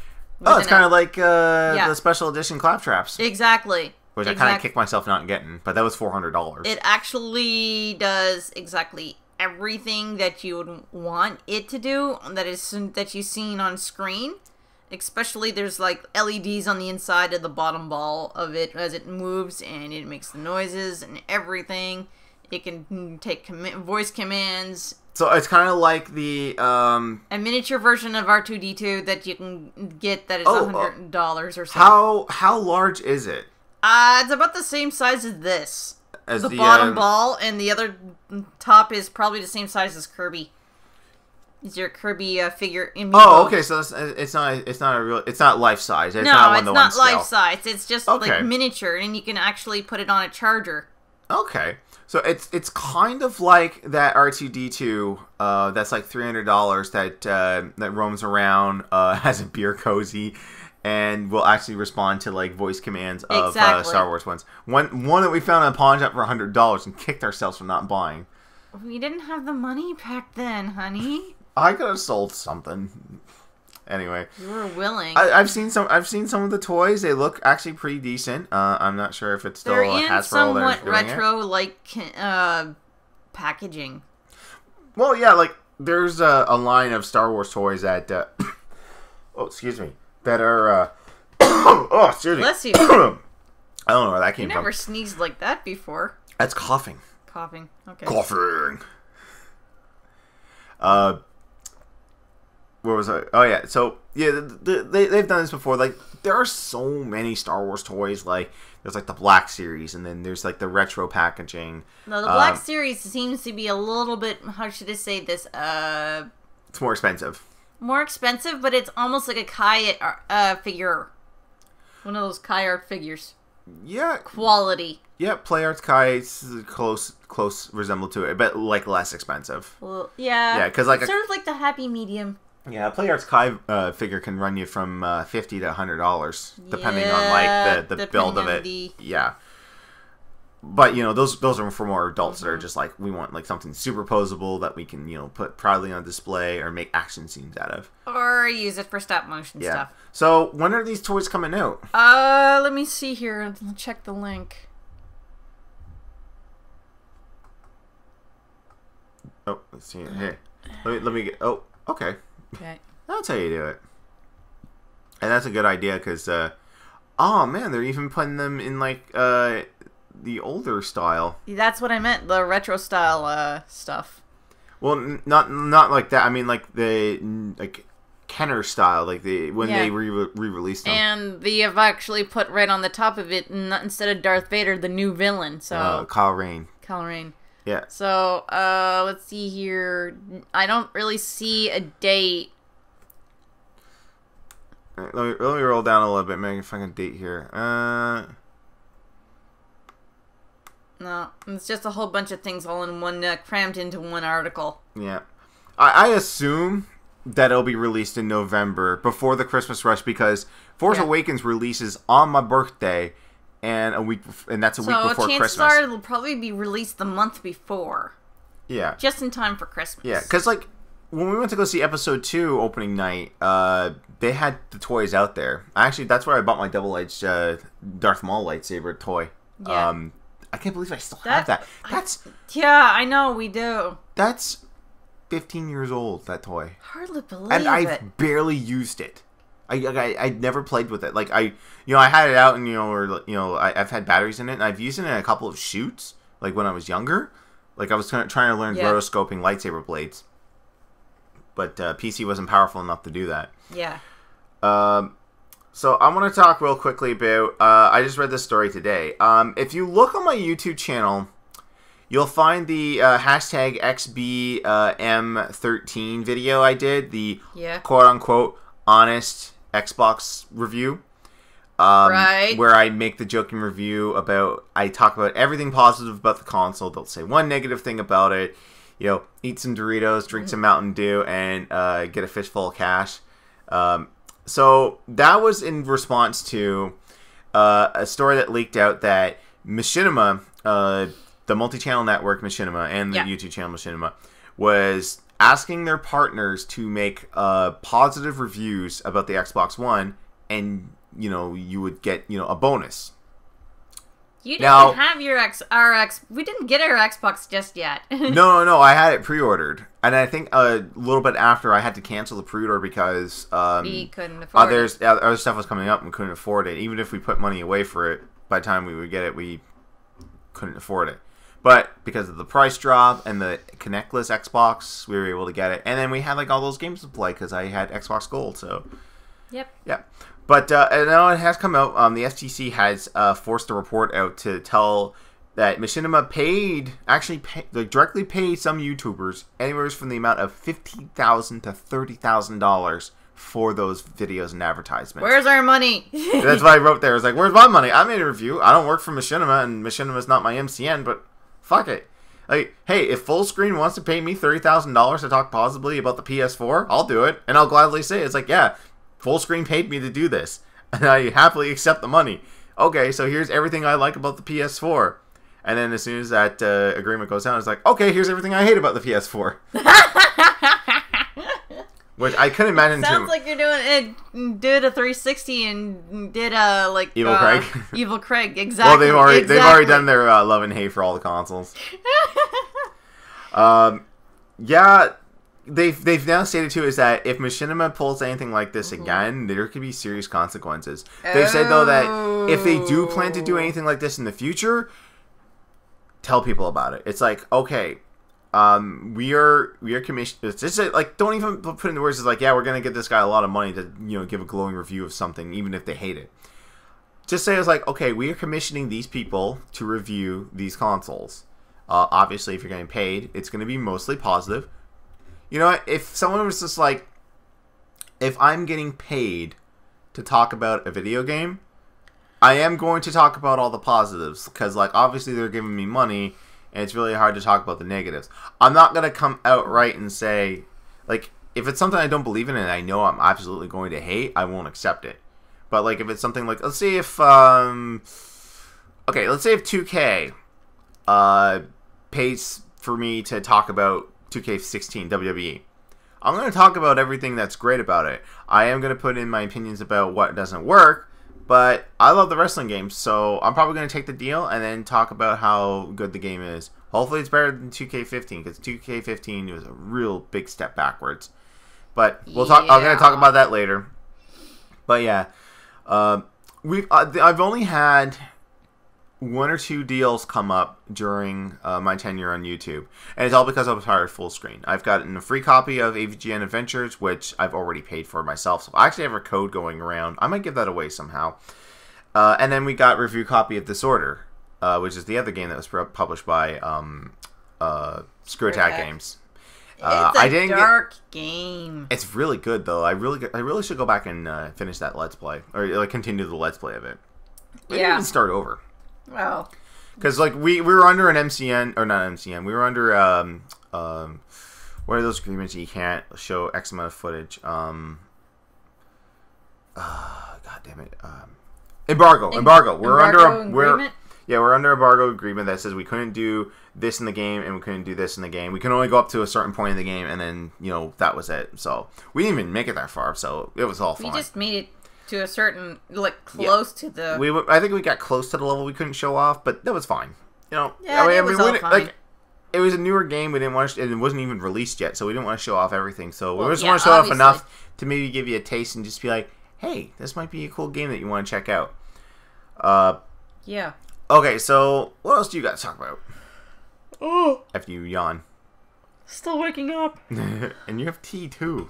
Oh, it's kind of like the special edition claptraps. Exactly. Which I kind of kicked myself not getting, but that was $400. It actually does exactly everything that you would want it to do that you've seen on screen. Especially there's like LEDs on the inside of the bottom ball of it as it moves, and it makes the noises and everything. It can take voice commands. So it's kind of like the a miniature version of R2-D2 that you can get that is $100 or so. How large is it? It's about the same size as this. As the bottom ball, and the other top is probably the same size as Kirby. Is your Kirby figure in? Oh, okay. So it's not life size. It's not life size. It's just like miniature, and you can actually put it on a charger. Okay. So it's kind of like that R2-D2 that's like $300 that roams around, has a beer cozy, and will actually respond to like voice commands of Star Wars ones. One that we found on Pawn Shop for $100 and kicked ourselves for not buying. We didn't have the money back then, honey. I could have sold something. Anyway, you were willing. I've seen some of the toys. They look actually pretty decent. I'm not sure if it's still Hasbro that's doing it. Somewhat retro-like packaging. Well, yeah, like there's a line of Star Wars toys that oh, excuse me, that are oh, excuse me. Bless you. I don't know where that came from. You never sneezed like that before. That's coughing. Coughing. Okay. Coughing. Where was I? Oh yeah, so yeah, they've done this before. Like there are so many Star Wars toys. Like there's like the Black Series, and then there's like the retro packaging. No, the Black Series seems to be a little bit. How should I say this? It's more expensive. More expensive, but it's almost like a Kai figure. One of those Kai art figures. Yeah. Quality. Yeah, Play Arts Kai close resemblance to it, but like less expensive. Well, yeah. Yeah, because like sort of like the happy medium. Yeah, a Play Arts Kai figure can run you from $50 to $100, depending on like the build of it. Yeah, but you know those are for more adults that are just like we want like something super posable that we can put proudly on display or make action scenes out of, or use it for stop motion stuff. So when are these toys coming out? Let me see here. I'll check the link. Oh, let's see. Hey, let me get. Oh, okay. Okay. That's how you do it. And that's a good idea because, oh man, they're even putting them in like the older style. That's what I meant, the retro style stuff. Well, not like that. I mean, like the Kenner style, like when they re-released them. And they have actually put right on the top of it, instead of Darth Vader, the new villain. So Kyle Rayne. Kyle Rayne. Yeah. So, let's see here. I don't really see a date. Let me roll down a little bit, make a fucking date here. No, it's just a whole bunch of things all in one, crammed into one article. Yeah. I assume that it'll be released in November, before the Christmas rush, because Force Awakens releases on my birthday, and that's a week before Christmas. So chances are it'll probably be released the month before. Yeah. Just in time for Christmas. Yeah, because like when we went to go see Episode 2 opening night, they had the toys out there. Actually, that's where I bought my double-edged Darth Maul lightsaber toy. Yeah. I can't believe I still have that. Yeah, I know, we do. That's 15 years old, that toy. Hardly believe and I've barely used it. I never played with it. Like I had it out, and I've had batteries in it, and I've used it in a couple of shoots, like when I was younger. Like I was trying to learn rotoscoping lightsaber blades, but PC wasn't powerful enough to do that. Yeah. So I want to talk real quickly about. I just read this story today. If you look on my YouTube channel, you'll find the hashtag XBM13 video I did. The quote unquote honest Xbox review. Right. Where I make the joking review about. I talk about everything positive about the console. Don't say one negative thing about it. You know, eat some Doritos, drink some Mountain Dew, and get a fistful of cash. So that was in response to a story that leaked out that Machinima, the multi-channel network Machinima, and the YouTube channel Machinima, was asking their partners to make positive reviews about the Xbox One, and you would get a bonus. You didn't have we didn't get our Xbox just yet. No, I had it pre-ordered. And I think a little bit after I had to cancel the pre-order because we couldn't afford it. Other stuff was coming up and we couldn't afford it. Even if we put money away for it, by the time we would get it, we couldn't afford it. But because of the price drop and the connectless Xbox, we were able to get it. And then we had like all those games to play because I had Xbox Gold. So yep. Yeah. But now it has come out. The FTC has forced a report out to tell that Machinima directly paid some YouTubers anywhere from the amount of $15,000 to $30,000 for those videos and advertisements. Where's our money? That's what I wrote there. I was like, where's my money? I made a review. I don't work for Machinima, and Machinima's not my MCN, but fuck it. Like, hey, if Fullscreen wants to pay me $30,000 to talk positively about the PS4, I'll do it, and I'll gladly say it. It's like, yeah, Fullscreen paid me to do this, and I happily accept the money. Okay, so here's everything I like about the PS4. And then as soon as that agreement goes down, it's like, okay, here's everything I hate about the PS4. Which I couldn't imagine. Sounds like you're did a 360 and did a like Evil Craig. Evil Craig, exactly. Well, they've already done their love and hate for all the consoles. Yeah. They've now stated too is that if Machinima pulls anything like this again, there could be serious consequences. They've said though that if they do plan to do anything like this in the future, tell people about it. It's like, okay, we are commissioned. It's just like, don't even put in the words. It's like, yeah, we're gonna give this guy a lot of money to give a glowing review of something, even if they hate it. Just say it's like, okay, we are commissioning these people to review these consoles. Obviously, if you're getting paid, it's going to be mostly positive. You know what? If someone was just like, if I'm getting paid to talk about a video game, I am going to talk about all the positives. Because, like, obviously they're giving me money, and it's really hard to talk about the negatives. I'm not going to come outright and say, like, if it's something I don't believe in and I know I'm absolutely going to hate, I won't accept it. But, like, if it's something like, let's say if, let's say if 2K pays for me to talk about 2K16 WWE. I'm going to talk about everything that's great about it. I am going to put in my opinions about what doesn't work, but I love the wrestling games, so I'm probably going to take the deal and then talk about how good the game is. Hopefully it's better than 2K15, because 2K15 was a real big step backwards. But we'll talk. I'm going to talk about that later. But yeah, I've only had one or two deals come up during my tenure on YouTube, and it's all because I was hired Fullscreen. I've gotten a free copy of AVGN Adventures, which I've already paid for myself, so I actually have a code going around. I might give that away somehow. And then we got a review copy of Disorder, which is the other game that was published by Screwattack Games. It's a dark game. It's really good though. I really should go back and finish that Let's Play, or like continue the Let's Play of it. Maybe even start over. Well, because like we were under an MCN, or not MCN, we were under what are those agreements you can't show X amount of footage? God damn it, embargo. We're under embargo agreement that says we couldn't do this in the game and we couldn't do this in the game. We can only go up to a certain point in the game, and then that was it. So we didn't even make it that far, so it was all fine. We just made it to a certain, like, close to the... I think we got close to the level we couldn't show off, but that was fine. Yeah, it was all fine. Like, it was a newer game. We didn't want to, and it wasn't even released yet, so we didn't want to show off everything. So we just want to show off enough to maybe give you a taste and just be like, hey, this might be a cool game that you want to check out. Yeah. Okay, so what else do you guys talk about? Oh. After you yawn. Still waking up. And you have tea, too.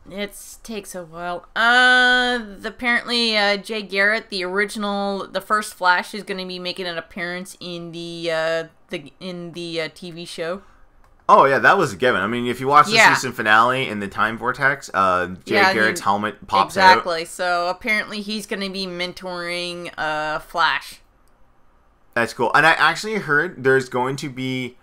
It takes a while. Apparently, Jay Garrett, the first Flash, is going to be making an appearance in the TV show. Oh yeah, that was a given. I mean, if you watch the season finale in the Time Vortex, Jay Garrett's helmet pops out. Exactly. So apparently, he's going to be mentoring Flash. That's cool. And I actually heard there's going to be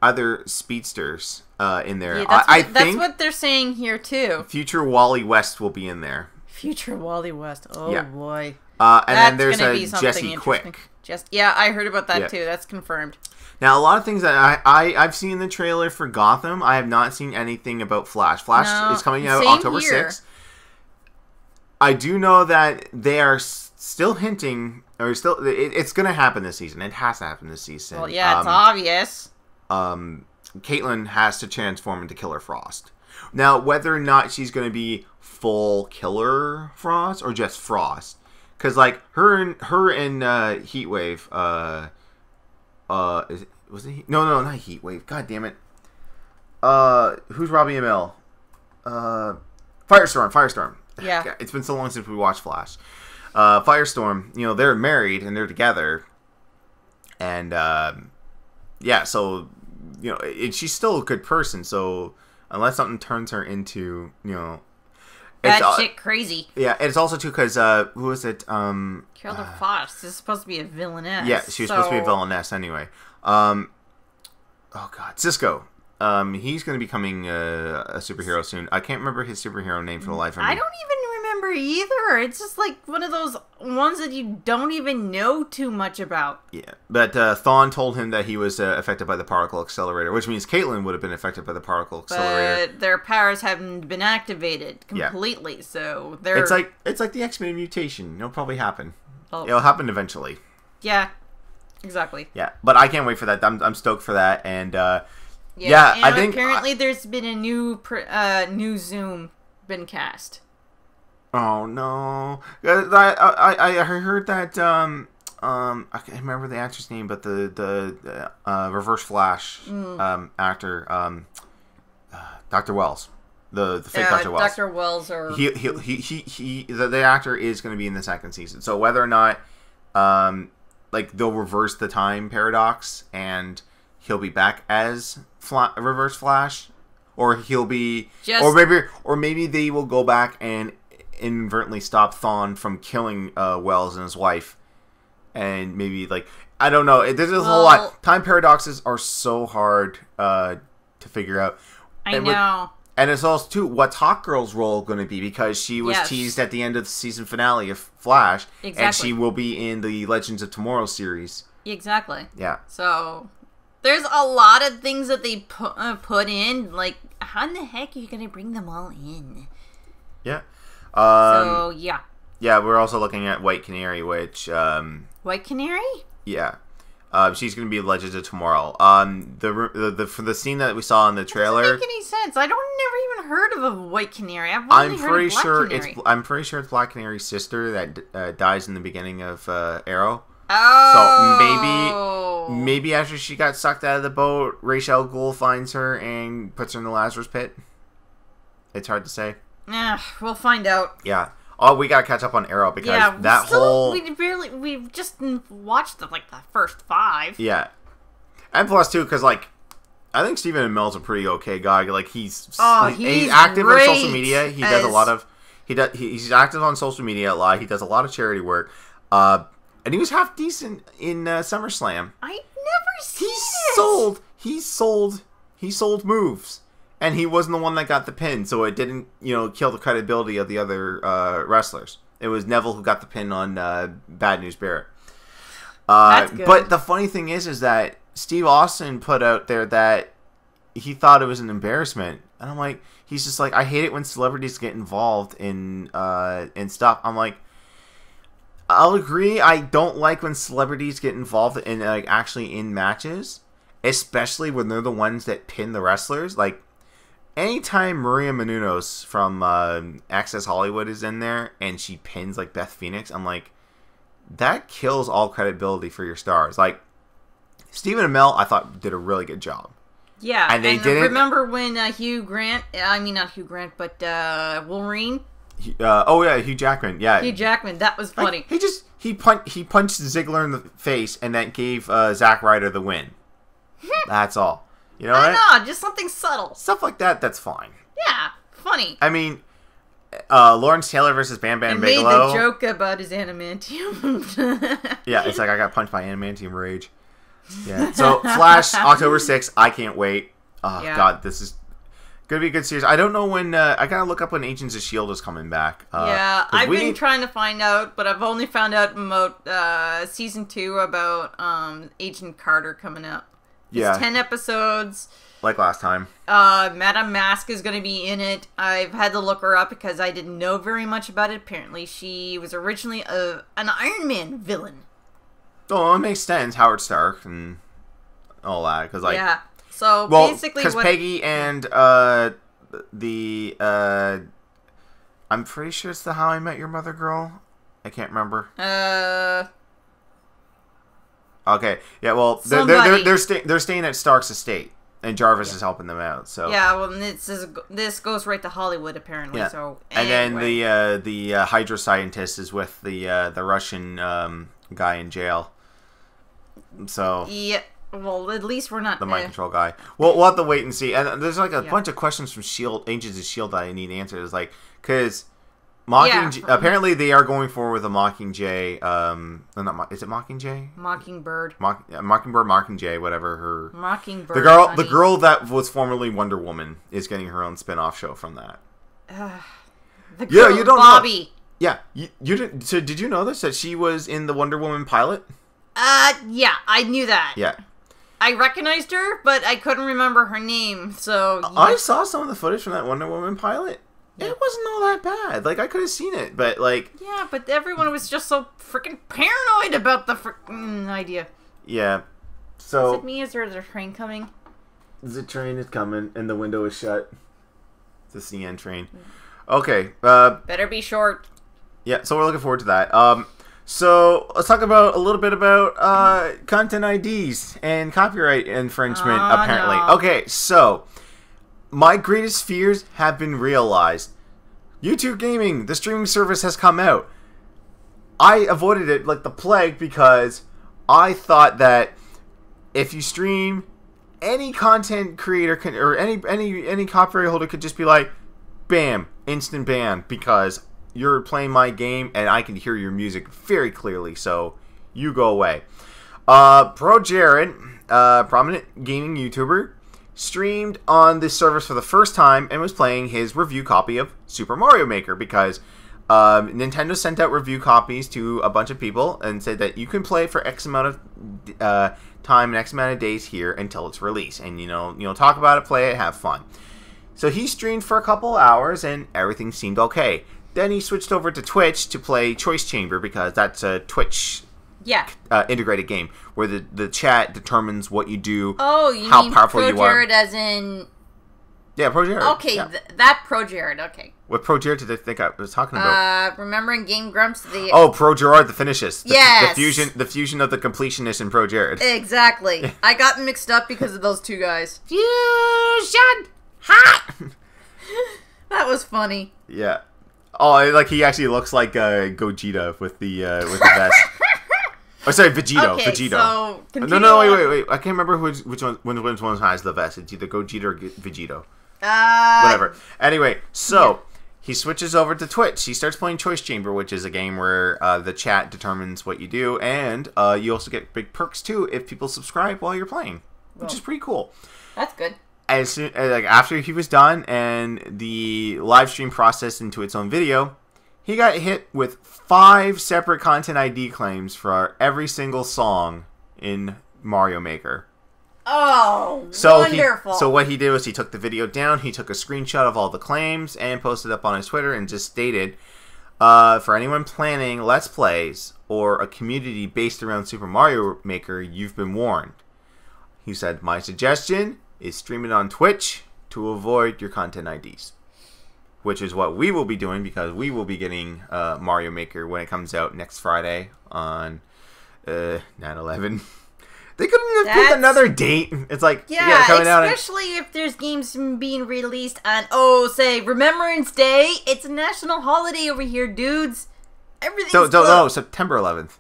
other speedsters in there. Yeah, that's what they're saying here too. Future Wally West will be in there. Future Wally West. Oh boy. And then there's a Jesse Quick. I heard about that too. That's confirmed. Now, a lot of things that I've seen the trailer for Gotham. I have not seen anything about Flash. Flash is coming out October 6th. I do know that they are still hinting, or it's going to happen this season. It has to happen this season. Well, yeah, it's obvious. Caitlin has to transform into Killer Frost. Now, whether or not she's going to be full Killer Frost or just Frost, because like her and Heatwave, was it? No, not Heatwave. God damn it. Who's Robbie Amell? Firestorm. Yeah. It's been so long since we watched Flash. Firestorm, they're married and they're together. And, so, she's still a good person. So, unless something turns her into, that shit crazy. Yeah, it's also too because who is it? Carol DeFoss is supposed to be a villainess. Yeah, she was supposed to be a villainess anyway. Oh god, Cisco. He's going to be becoming a superhero soon. I can't remember his superhero name for the life of me. I don't even remember either. It's just like one of those ones that you don't even know too much about. Yeah, but Thawne told him that he was affected by the particle accelerator, which means Caitlin would have been affected by the particle accelerator. But their powers haven't been activated completely, so they're... It's like the X-Men mutation. It'll probably happen. Oh. It'll happen eventually. Yeah, exactly. Yeah, but I can't wait for that. I'm stoked for that, and... and I think apparently there's been a new Zoom been cast. Oh no! I heard that I can't remember the actor's name, but the Reverse Flash actor Dr. Wells, the fake Dr. Wells. Dr. Wells, or the actor is going to be in the second season. So whether or not they'll reverse the time paradox and he'll be back as Reverse Flash, or he'll be or maybe they will go back and inadvertently stop Thawne from killing Wells and his wife, and maybe I don't know. There's a whole lot. Time paradoxes are so hard to figure out. I know. And it's also too, what's Hawkgirl's role going to be, because she was teased at the end of the season finale of Flash, and she will be in the Legends of Tomorrow series. Exactly. Yeah. So there's a lot of things that they put in. Like, how in the heck are you going to bring them all in? Yeah. Yeah, we're also looking at White Canary, which... White Canary? Yeah. She's going to be Legends of Tomorrow. For the scene that we saw in the trailer... That doesn't make any sense. I never even heard of a White Canary. I've only heard of Black Canary. I'm pretty sure it's Black Canary's sister that dies in the beginning of Arrow. Oh! So maybe after she got sucked out of the boat, Ra's al Ghul finds her and puts her in the Lazarus pit. It's hard to say. We'll find out. Yeah. Oh, we gotta catch up on Arrow because we've just watched the first 5. Yeah, and plus too, because I think Stephen Amell's a pretty okay guy. He's active on social media. He does a lot of he's active on social media a lot. He does a lot of charity work. And he was half decent in SummerSlam. I never seen it. He sold moves. And he wasn't the one that got the pin, so it didn't, kill the credibility of the other wrestlers. It was Neville who got the pin on Bad News Barrett. That's good. But the funny thing is that Steve Austin put out there that he thought it was an embarrassment. And I'm like, he's just like, I hate it when celebrities get involved in stuff. I'm like, I'll agree. I don't like when celebrities get involved in actually in matches, especially when they're the ones that pin the wrestlers. Anytime Maria Menounos from Access Hollywood is in there and she pins Beth Phoenix, I'm like, that kills all credibility for your stars. Stephen Amell, I thought did a really good job. Yeah, and they didn't remember when Hugh Grant? I mean, not Hugh Grant, but Wolverine. Hugh Jackman. Yeah, Hugh Jackman. That was funny. He punched Ziggler in the face and then gave Zack Ryder the win. That's all. You know what? I know, just something subtle. Stuff like that. That's fine. Yeah, funny. I mean, Lawrence Taylor versus Bam Bam Bigelow. Made the joke about his adamantium. Yeah, it's like I got punched by adamantium rage. Yeah. So Flash, October 6th. I can't wait. Oh God, this is gonna be a good series. I don't know when. I gotta look up when Agents of S.H.I.E.L.D. is coming back. I've been trying to find out, but I've only found out about season 2 about Agent Carter coming up. It's 10 episodes. Like last time. Madame Mask is going to be in it. I've had to look her up because I didn't know very much about it. Apparently, she was originally an Iron Man villain. Oh, it makes sense. Howard Stark and all that. Cause So, basically because Peggy and I'm pretty sure it's the How I Met Your Mother girl. I can't remember. Okay. Yeah, well, they're staying at Stark's estate. And Jarvis is helping them out. So yeah, well, this goes right to Hollywood apparently. Yeah. So anyway. And then the Hydra scientist is with the Russian guy in jail. So yeah, well, at least we're not the mind control guy. Well, we'll have to wait and see. And there's like a bunch of questions from Agents of S.H.I.E.L.D. that I need answers. Like, because apparently they are going forward with a Mockingjay. Is it Mockingjay? Mockingbird. Mockingbird, Mockingjay, whatever her. Mockingbird. The girl that was formerly Wonder Woman is getting her own spin-off show from that. The girl, you don't Bobby. know. Yeah, you didn't. So did you know this, that she was in the Wonder Woman pilot? Yeah, I knew that. Yeah. I recognized her, but I couldn't remember her name. So I saw some of the footage from that Wonder Woman pilot. It wasn't all that bad. Like, I could have seen it, but, like... Yeah, but everyone was just so freaking paranoid about the freaking idea. Yeah. So... Is it me? Is there a train coming? The train is coming, and the window is shut. It's the CN train. Okay. Better be short. Yeah, so we're looking forward to that. So, let's talk about a little bit about content IDs and copyright infringement, apparently. No. Okay, so... My greatest fears have been realized. YouTube Gaming, the streaming service, has come out. I avoided it like the plague because I thought that if you stream, any content creator or any copyright holder could just be like, bam, instant ban, because you're playing my game and I can hear your music very clearly, so you go away. Pro Jared, prominent gaming YouTuber, streamed on this service for the first time and was playing his review copy of Super Mario Maker because Nintendo sent out review copies to a bunch of people and said that you can play for X amount of time and X amount of days here until it's released, and you know talk about it, play it, have fun. So he streamed for a couple hours and everything seemed okay. Then he switched over to Twitch to play Choice Chamber because that's a Twitch integrated game where the chat determines what you do. Oh, you how mean powerful Pro you are. Jared as in... Yeah, Pro Jared. Okay, yeah. That Pro Jared, okay. What Pro Jared did I think I was talking about? Remember in Game Grumps the... Oh, Pro Gerard the finishes. Yes! The fusion of the completionist and Pro Jared. Exactly. I got them mixed up because of those two guys. Fusion! Hot! That was funny. Yeah. Oh, like he actually looks like Gogeta with the vest. Oh, sorry, Vegito. Okay, Vegito. So No, wait. I can't remember which one has the vest. It's either Gogeta or Vegito. Whatever. Anyway, so he switches over to Twitch. He starts playing Choice Chamber, which is a game where the chat determines what you do, and you also get big perks too if people subscribe while you're playing, which is pretty cool. That's good. As soon, after he was done and the live stream processed into its own video, he got hit with 5 separate content ID claims for every single song in Mario Maker. Oh, so wonderful. So what he did was he took the video down, he took a screenshot of all the claims, and posted up on his Twitter and just stated, for anyone planning Let's Plays or a community based around Super Mario Maker, you've been warned. He said, my suggestion is stream it on Twitch to avoid your content IDs. Which is what we will be doing because we will be getting Mario Maker when it comes out next Friday on 9/11. They couldn't have picked another date. It's like, yeah, coming out. Especially if there's games being released on, say, Remembrance Day. It's a national holiday over here, dudes. Everything's No, September 11th.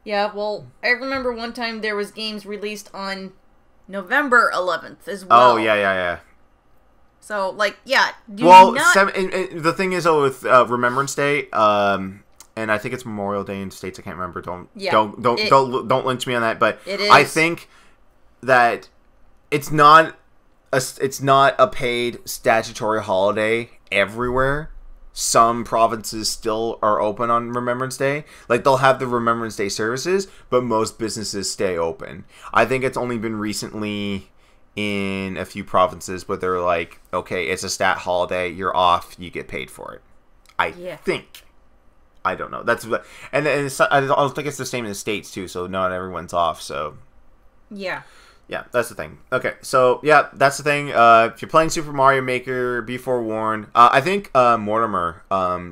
Yeah, well, I remember one time there was games released on November 11th as well. Oh, yeah. So, like, yeah. The thing is, with Remembrance Day, and I think it's Memorial Day in states I can't remember. Don't lynch me on that. But it is. I think that it's not a paid statutory holiday everywhere. Some provinces still are open on Remembrance Day. Like, they'll have the Remembrance Day services, but most businesses stay open. I think it's only been recently in a few provinces where they're like, okay, it's a stat holiday, you're off, you get paid for it. I think. I don't know. I don't think it's the same in the States too, so not everyone's off, so. Yeah. Yeah, that's the thing. Okay, so, yeah, that's the thing. If you're playing Super Mario Maker, be forewarned. I think Mortimer,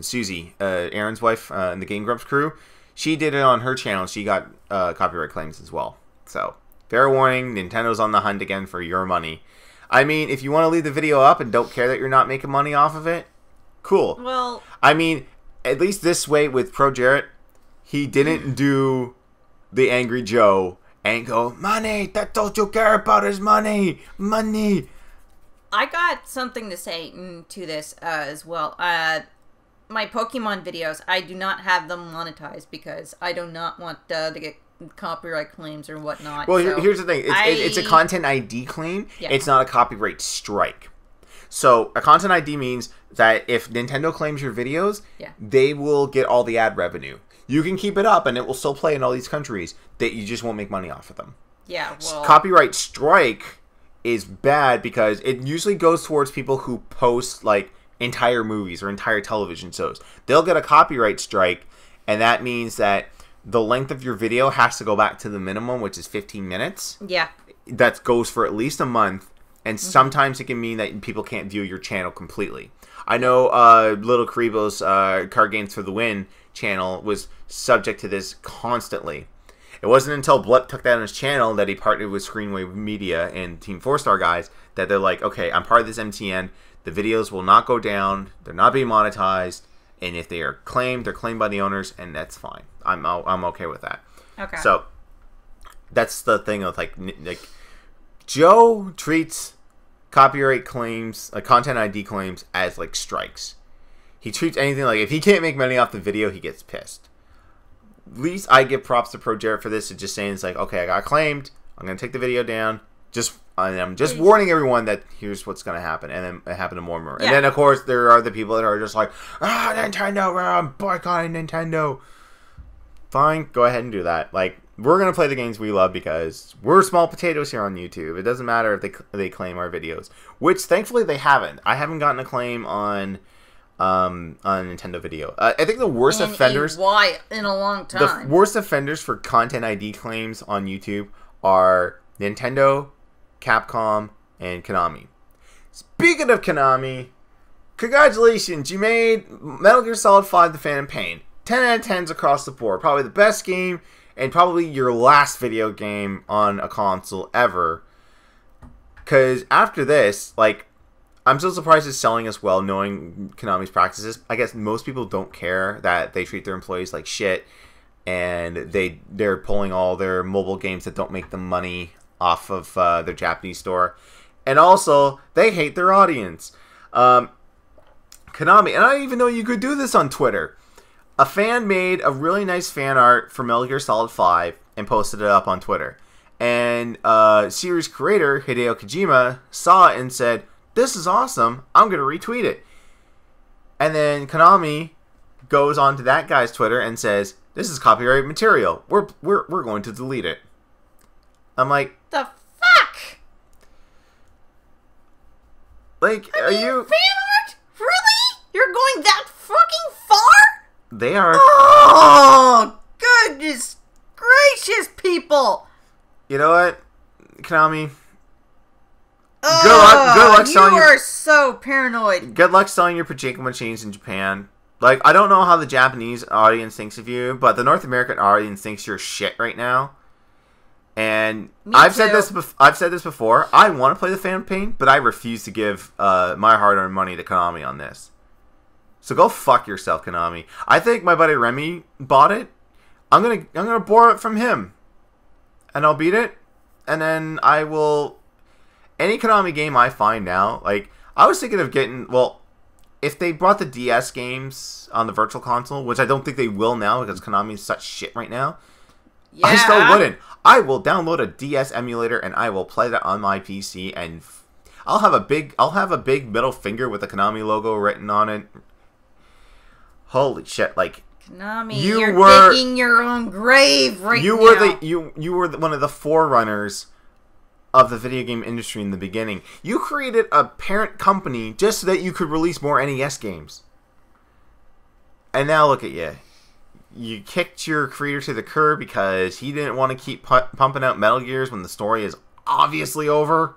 Susie, Aaron's wife in the Game Grumps crew, she did it on her channel. She got copyright claims as well. So, fair warning, Nintendo's on the hunt again for your money. I mean, if you want to leave the video up and don't care that you're not making money off of it, cool. Well, I mean, at least this way with Pro Jarrett, he didn't do the Angry Joe and go, money, that's all you care about is money. I got something to say to this as well. My Pokemon videos, I do not have them monetized because I do not want to get copyright claims or whatnot. Well, here's the thing. It's a content ID claim. Yeah. It's not a copyright strike. So a content ID means that if Nintendo claims your videos, they will get all the ad revenue. You can keep it up and it will still play in all these countries. That you just won't make money off of them. Yeah, well, copyright strike is bad because it usually goes towards people who post like entire movies or entire television shows. They'll get a copyright strike, and that means that the length of your video has to go back to the minimum, which is 15 minutes. Yeah. That goes for at least a month, and sometimes it can mean that people can't view your channel completely. I know Little Karibo's Card Games for the Win channel was subject to this constantly. It wasn't until Blip took that on his channel that he partnered with Screenwave Media and Team 4-Star guys that they're like, okay, I'm part of this MTN. The videos will not go down. They're not being monetized. And if they are claimed, they're claimed by the owners, and that's fine. I'm okay with that. Okay. So that's the thing of like Joe treats copyright claims, content ID claims, as like strikes. He treats anything like if he can't make money off the video, he gets pissed. At least I give props to Pro Jarrett for this. It's just saying it's like, okay, I got claimed. I'm gonna take the video down. I'm just warning everyone that here's what's gonna happen, and then it happened to more. Yeah. And then of course there are the people that are just like, Nintendo, I'm boycotting Nintendo. Fine, go ahead and do that. Like, we're gonna play the games we love because we're small potatoes here on YouTube. It doesn't matter if they claim our videos, which thankfully they haven't. I haven't gotten a claim on Nintendo video. I think the worst offenders in a long time. The worst offenders for content ID claims on YouTube are Nintendo, Capcom, and Konami. Speaking of Konami, congratulations, you made Metal Gear Solid 5 The Phantom Pain. 10 out of 10s across the board. Probably the best game and probably your last video game on a console ever. Because after this, like, I'm so surprised it's selling as well, knowing Konami's practices. I guess most people don't care that they treat their employees like shit, and they're pulling all their mobile games that don't make them money off of their Japanese store. And also, they hate their audience. Konami, and I didn't even know you could do this on Twitter. A fan made a really nice fan art for Metal Gear Solid 5 and posted it up on Twitter. And series creator Hideo Kojima saw it and said, "This is awesome, I'm going to retweet it." And then Konami goes on to that guy's Twitter and says, "This is copyright material. We're going to delete it." I'm like, the fuck? Like, are you... Fan art? Really? You're going that fucking far? They are. Oh, goodness gracious, people. You know what, Konami? Good luck selling you are so paranoid. Good luck selling your pachinko machines in Japan. Like, I don't know how the Japanese audience thinks of you, but the North American audience thinks you're shit right now. And Me I've too. said this before. I want to play the Phantom Pain, but I refuse to give my hard-earned money to Konami on this. So go fuck yourself, Konami. I think my buddy Remy bought it. I'm gonna borrow it from him, and I'll beat it, and then I will. Any Konami game I find now, like I was thinking of getting. Well, if they brought the DS games on the Virtual Console, which I don't think they will now because Konami is such shit right now. Yeah. I still wouldn't. I will download a DS emulator and I will play that on my PC, and I'll have a big middle finger with the Konami logo written on it. Holy shit! Like Konami, you're digging your own grave right now. You were one of the forerunners of the video game industry in the beginning. You created a parent company just so that you could release more NES games, and now look at you. You kicked your creator to the curb because he didn't want to keep pumping out Metal Gears when the story is obviously over.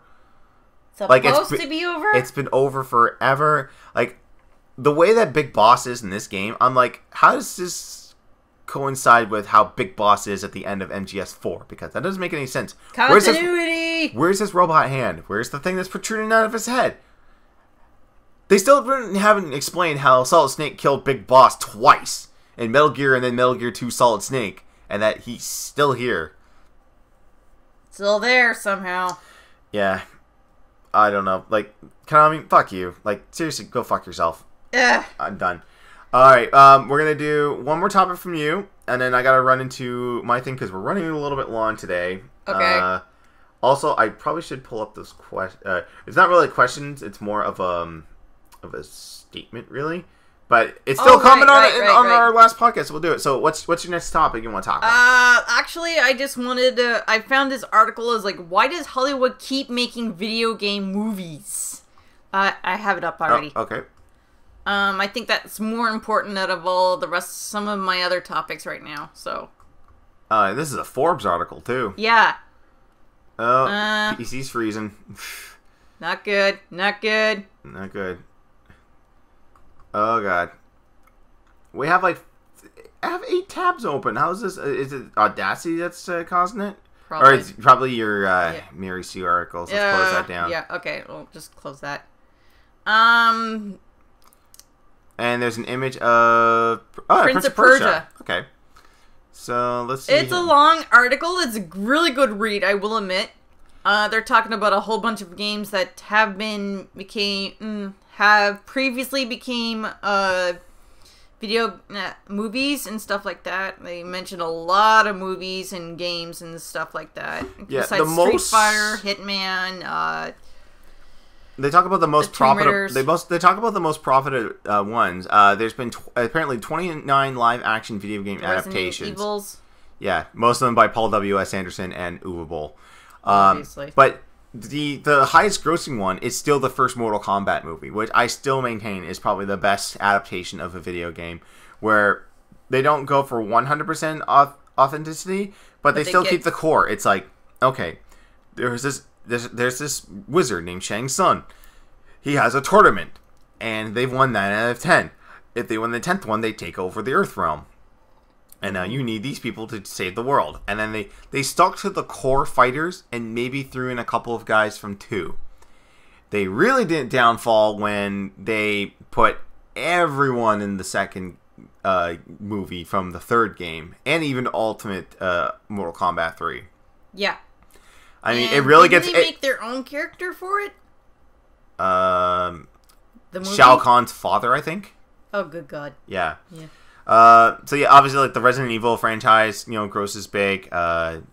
Supposed to be over? It's been over forever. Like, the way that Big Boss is in this game, I'm like, how does this coincide with how Big Boss is at the end of MGS4? Because that doesn't make any sense. Continuity! Where's his robot hand? Where's the thing that's protruding out of his head? They still haven't explained how Solid Snake killed Big Boss twice. In Metal Gear and then Metal Gear 2 Solid Snake. And that he's still here. Still there somehow. Yeah. I don't know. Like, Konami, fuck you. Like, seriously, go fuck yourself. Ugh. I'm done. Alright, we're going to do one more topic from you. And then I got to run into my thing because we're running a little bit long today. Okay. Also, I probably should pull up those questions. It's not really questions. It's more of a statement, really. But it's still coming on our last podcast, so we'll do it. So what's your next topic you want to talk about? Actually, I just wanted to... I found this article is like, why does Hollywood keep making video game movies? I have it up already. Oh, okay. I think that's more important out of all the rest, some of my other topics right now, so... This is a Forbes article, too. Yeah. Oh, PC's freezing. Not good. Not good. Not good. Oh god, we have I have 8 tabs open. How is this? Is it Audacity that's causing it? Probably. Or it's probably your Mary Sue article. So let's close that down. Yeah. Okay. We'll just close that. And there's an image of Prince of Persia. Okay. So let's see. It's a long article. It's a really good read, I will admit. They're talking about a whole bunch of games that have previously became video movies and stuff like that. They mentioned a lot of movies and games and stuff like that. Yeah, besides Street Fighter, Hitman. They talk about the most profitable. They talk about the most profited ones. There's been apparently 29 live action video game adaptations. Evils. Yeah, most of them by Paul W.S. Anderson and Uwe Boll. Obviously. But the highest grossing one is still the first Mortal Kombat movie, which I still maintain is probably the best adaptation of a video game, where they don't go for 100% authenticity, but they still keep the core. It's like, okay, there's this wizard named Shang Tsung. He has a tournament, and they've won 9 out of 10. If they win the 10th one, they take over the Earth realm. And now you need these people to save the world. And then they stuck to the core fighters and maybe threw in a couple of guys from 2. They really didn't downfall when they put everyone in the second movie from the 3rd game. And even Ultimate Mortal Kombat 3. Yeah. I mean, it really gets... Did they make their own character for it? The movie? Shao Kahn's father, I think. Oh, good God. Yeah. Yeah. So yeah, obviously, like the Resident Evil franchise, grosses big.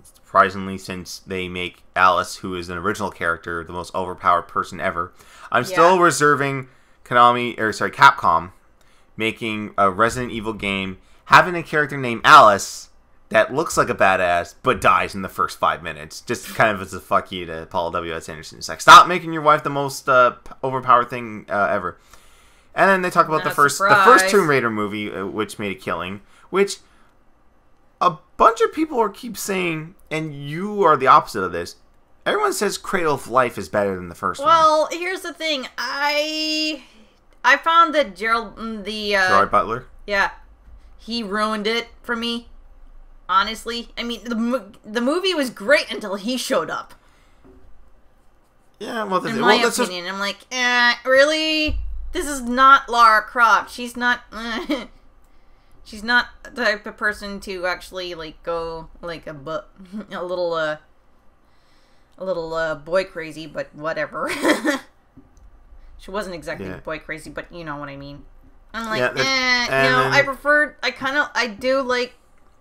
Surprisingly, since they make Alice, who is an original character, the most overpowered person ever. I'm still reserving Capcom making a Resident Evil game having a character named Alice that looks like a badass but dies in the first 5 minutes. Just kind of as a fuck you to Paul W.S. Anderson. It's like, stop making your wife the most overpowered thing ever. And then they talk about the first Tomb Raider movie, which made a killing, which a bunch of people keep saying, and you are the opposite of this. Everyone says Cradle of Life is better than the first one. Well, here's the thing. I found that Gerard Butler? Yeah. He ruined it for me. honestly. I mean, the movie was great until he showed up. Yeah, well, in my opinion, I'm like, really? This is not Lara Croft. She's not. She's not the type of person to actually like go like a little boy crazy, but whatever. She wasn't exactly boy crazy, but you know what I mean. I'm like, I do like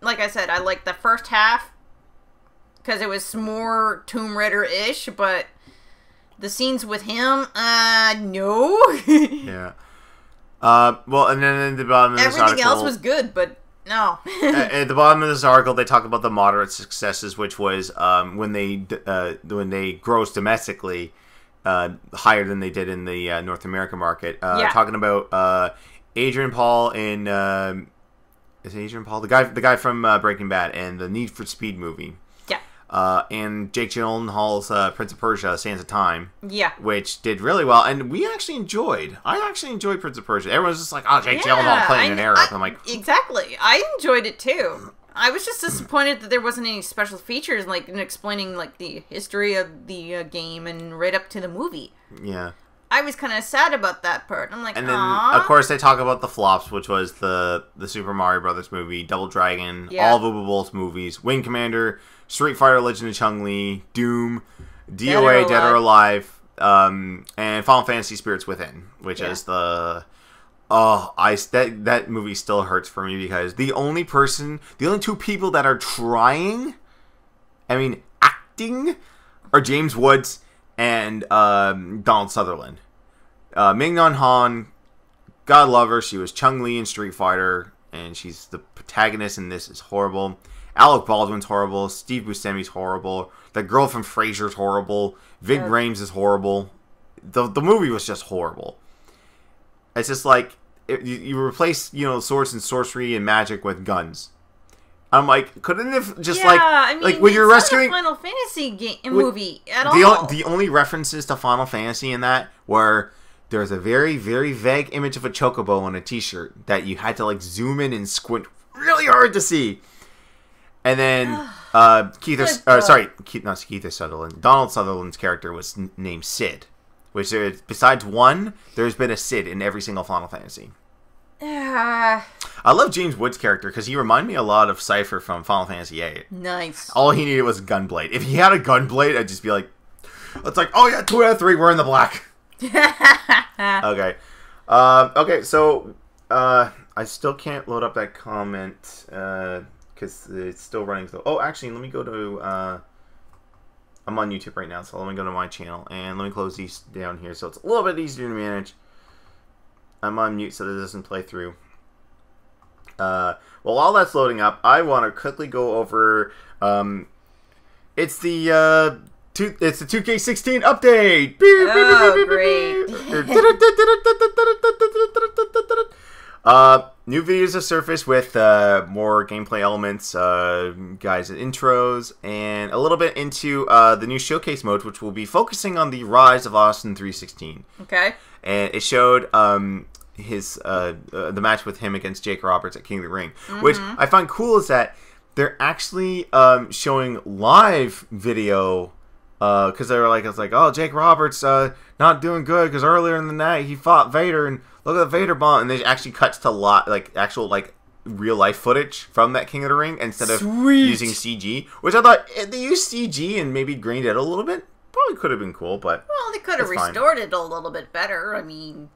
I said, I like the first half because it was more Tomb Raider-ish, but the scenes with him, no. Yeah. Well, and then at the bottom of this article... Everything else was good, but no. At the bottom of this article, they talk about the moderate successes, which was when they grossed domestically higher than they did in the North American market. Talking about Adrian Paul in... is it Adrian Paul? The guy from Breaking Bad and the Need for Speed movie. And Jake Gyllenhaal's Prince of Persia: Sands of Time. Yeah. Which did really well. And I actually enjoyed Prince of Persia. Everyone's just like, oh, Jake Gyllenhaal playing an Arab. I'm like... Exactly. I enjoyed it too. I was just disappointed that there wasn't any special features like in explaining like the history of the game and right up to the movie. Yeah. I was kind of sad about that part. I'm like, and then, of course, they talk about the flops, which was the Super Mario Brothers movie, Double Dragon, all of Uwe Boll's movies, Wing Commander, Street Fighter: Legend of Chun-Li, Doom, DOA, Dead or Alive, and Final Fantasy Spirits Within, which is the... that movie still hurts for me because the only two people that are trying, acting, are James Woods and Donald Sutherland. Ming-Non Han, God love her, she was Chun-Li in Street Fighter, and she's the protagonist in this, is horrible. Alec Baldwin's horrible. Steve Buscemi's horrible. The girl from Frasier's horrible. Ving Rhames is horrible. The movie was just horrible. It's just like you replace swords and sorcery and magic with guns. I'm like, couldn't it just when you're rescuing a Final Fantasy movie at all? The only references to Final Fantasy in that were there's a very, very vague image of a chocobo on a T-shirt that you had to like zoom in and squint really hard to see. And then Keith Sutherland. Donald Sutherland's character was named Sid, which besides one, there's been a Sid in every single Final Fantasy. I love James Woods' character because he reminded me a lot of Cypher from Final Fantasy VIII. Nice. All he needed was a gunblade. If he had a gunblade, I'd just be like, it's like, oh yeah, 2 out of 3, we're in the black. Okay. Okay, so I still can't load up that comment because it's still running. So, actually, let me go to... I'm on YouTube right now, so let me go to my channel, and let me close these down here so it's a little bit easier to manage. I'm on mute so that it doesn't play through. Well, while that's loading up, I want to quickly go over... it's the 2K16 update! Great! New videos have surfaced with more gameplay elements, guys and intros, and a little bit into the new showcase mode, which will be focusing on the rise of Austin 316. Okay. And it showed the match with him against Jake Roberts at King of the Ring, which I find cool is that they're actually showing live video. Because they were like, it's like, oh, Jake Roberts not doing good because earlier in the night he fought Vader and look at the Vader bomb, and they actually cuts to actual real life footage from that King of the Ring instead of using CG, which I thought if they used CG and maybe grained it a little bit, probably could have been cool, but they could have restored it a little bit better. I mean,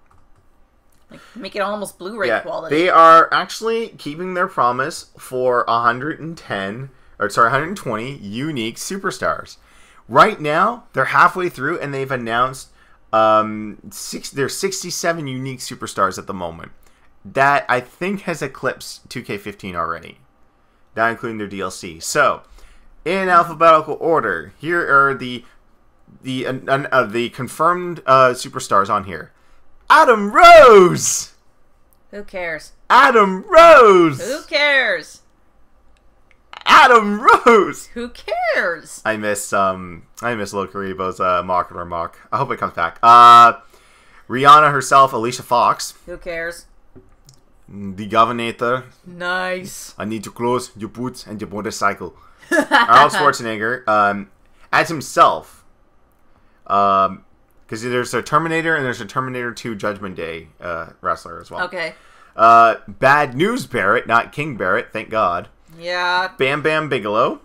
make it almost Blu-ray quality. They are actually keeping their promise for 120 unique superstars. Right now, they're halfway through, and they've announced there's 67 unique superstars at the moment. That, I think, has eclipsed 2K15 already. Not including their DLC. So, in alphabetical order, here are the confirmed superstars on here. Adam Rose! Who cares? Adam Rose! Who cares? Adam Rose! Who cares? I miss Lo Karibo's Mock or Mock. I hope it comes back. Rihanna herself, Alicia Fox. Who cares? the Governor. Nice. I need your clothes, your boots, and your motorcycle. Arnold Schwarzenegger, as himself, because there's a Terminator and there's a Terminator 2 Judgment Day wrestler as well. Okay. Bad News Barrett, not King Barrett, thank God. Yeah. Bam Bam Bigelow.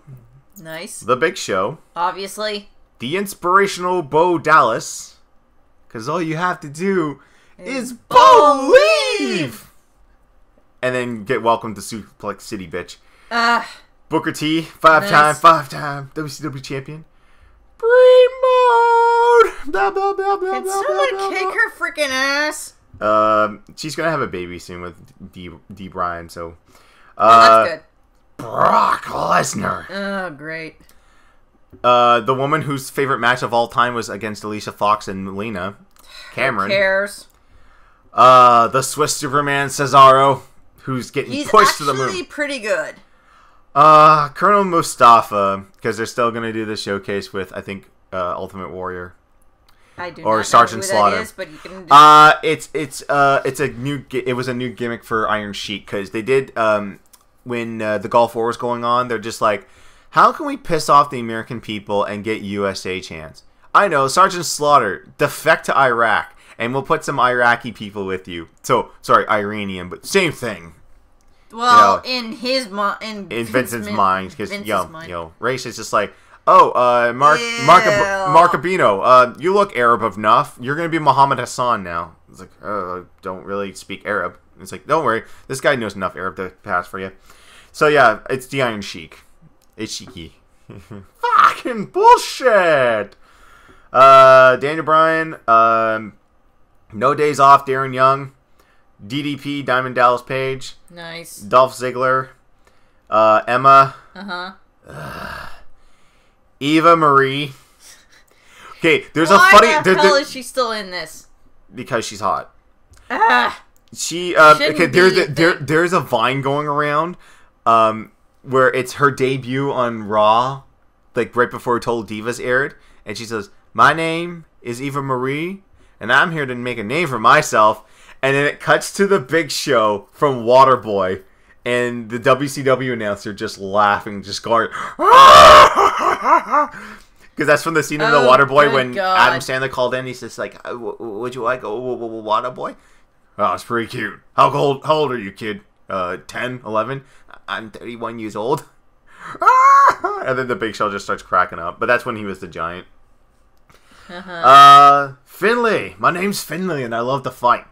Nice. The Big Show. Obviously. The inspirational Bo Dallas. Because all you have to do is believe! And then get welcome to Suplex City, bitch. Booker T, five-time WCW champion. Brain mode! Blah, blah, blah, blah, Can blah, someone blah, kick blah. her freaking ass? She's gonna have a baby soon with D. Bryan, so... That's good. Brock Lesnar. Oh, great. The woman whose favorite match of all time was against Alicia Fox and Melina. Cameron. Who cares? The Swiss Superman Cesaro, who's getting pushed to the moon. He's actually pretty good. Colonel Mustafa, because they're still going to do the showcase with, I think, Ultimate Warrior. I do or not Sergeant know who Slaughter. that is, but you can It's a new. It was a new gimmick for Iron Sheik because they did when the Gulf War was going on. They're just like, how can we piss off the American people and get USA chance? I know, Sergeant Slaughter, defect to Iraq, and we'll put some Iraqi people with you. So sorry, Iranian, but same thing. Well, in his mind, in Vincent's mind, because race is just like, oh, Marcabino, you look Arab enough. You're gonna be Muhammad Hassan now. It's like, oh, I don't really speak Arab. It's like, don't worry, this guy knows enough Arab to pass for you. So yeah, it's the Iron Sheik. It's cheeky. Fucking bullshit. Daniel Bryan, No Days Off, Darren Young, DDP, Diamond Dallas Page, nice. Dolph Ziggler, Emma, Eva Marie. Okay, there's a funny. Why the hell is she still in this? Because she's hot. She okay. There's a Vine going around, where it's her debut on Raw, like right before Total Divas aired, and she says, "My name is Eva Marie, and I'm here to make a name for myself." And then it cuts to the Big Show from Waterboy, and the WCW announcer just laughing, just going, because that's from the scene in the Waterboy when God. Adam Sandler called in. He's just like, "Would you like a Waterboy?" Oh, it's pretty cute. How old are you, kid? 10, 11? I'm 31 years old. And then the Big Show just starts cracking up. But that's when he was the Giant. Finlay. My name's Finlay, and I love to fight.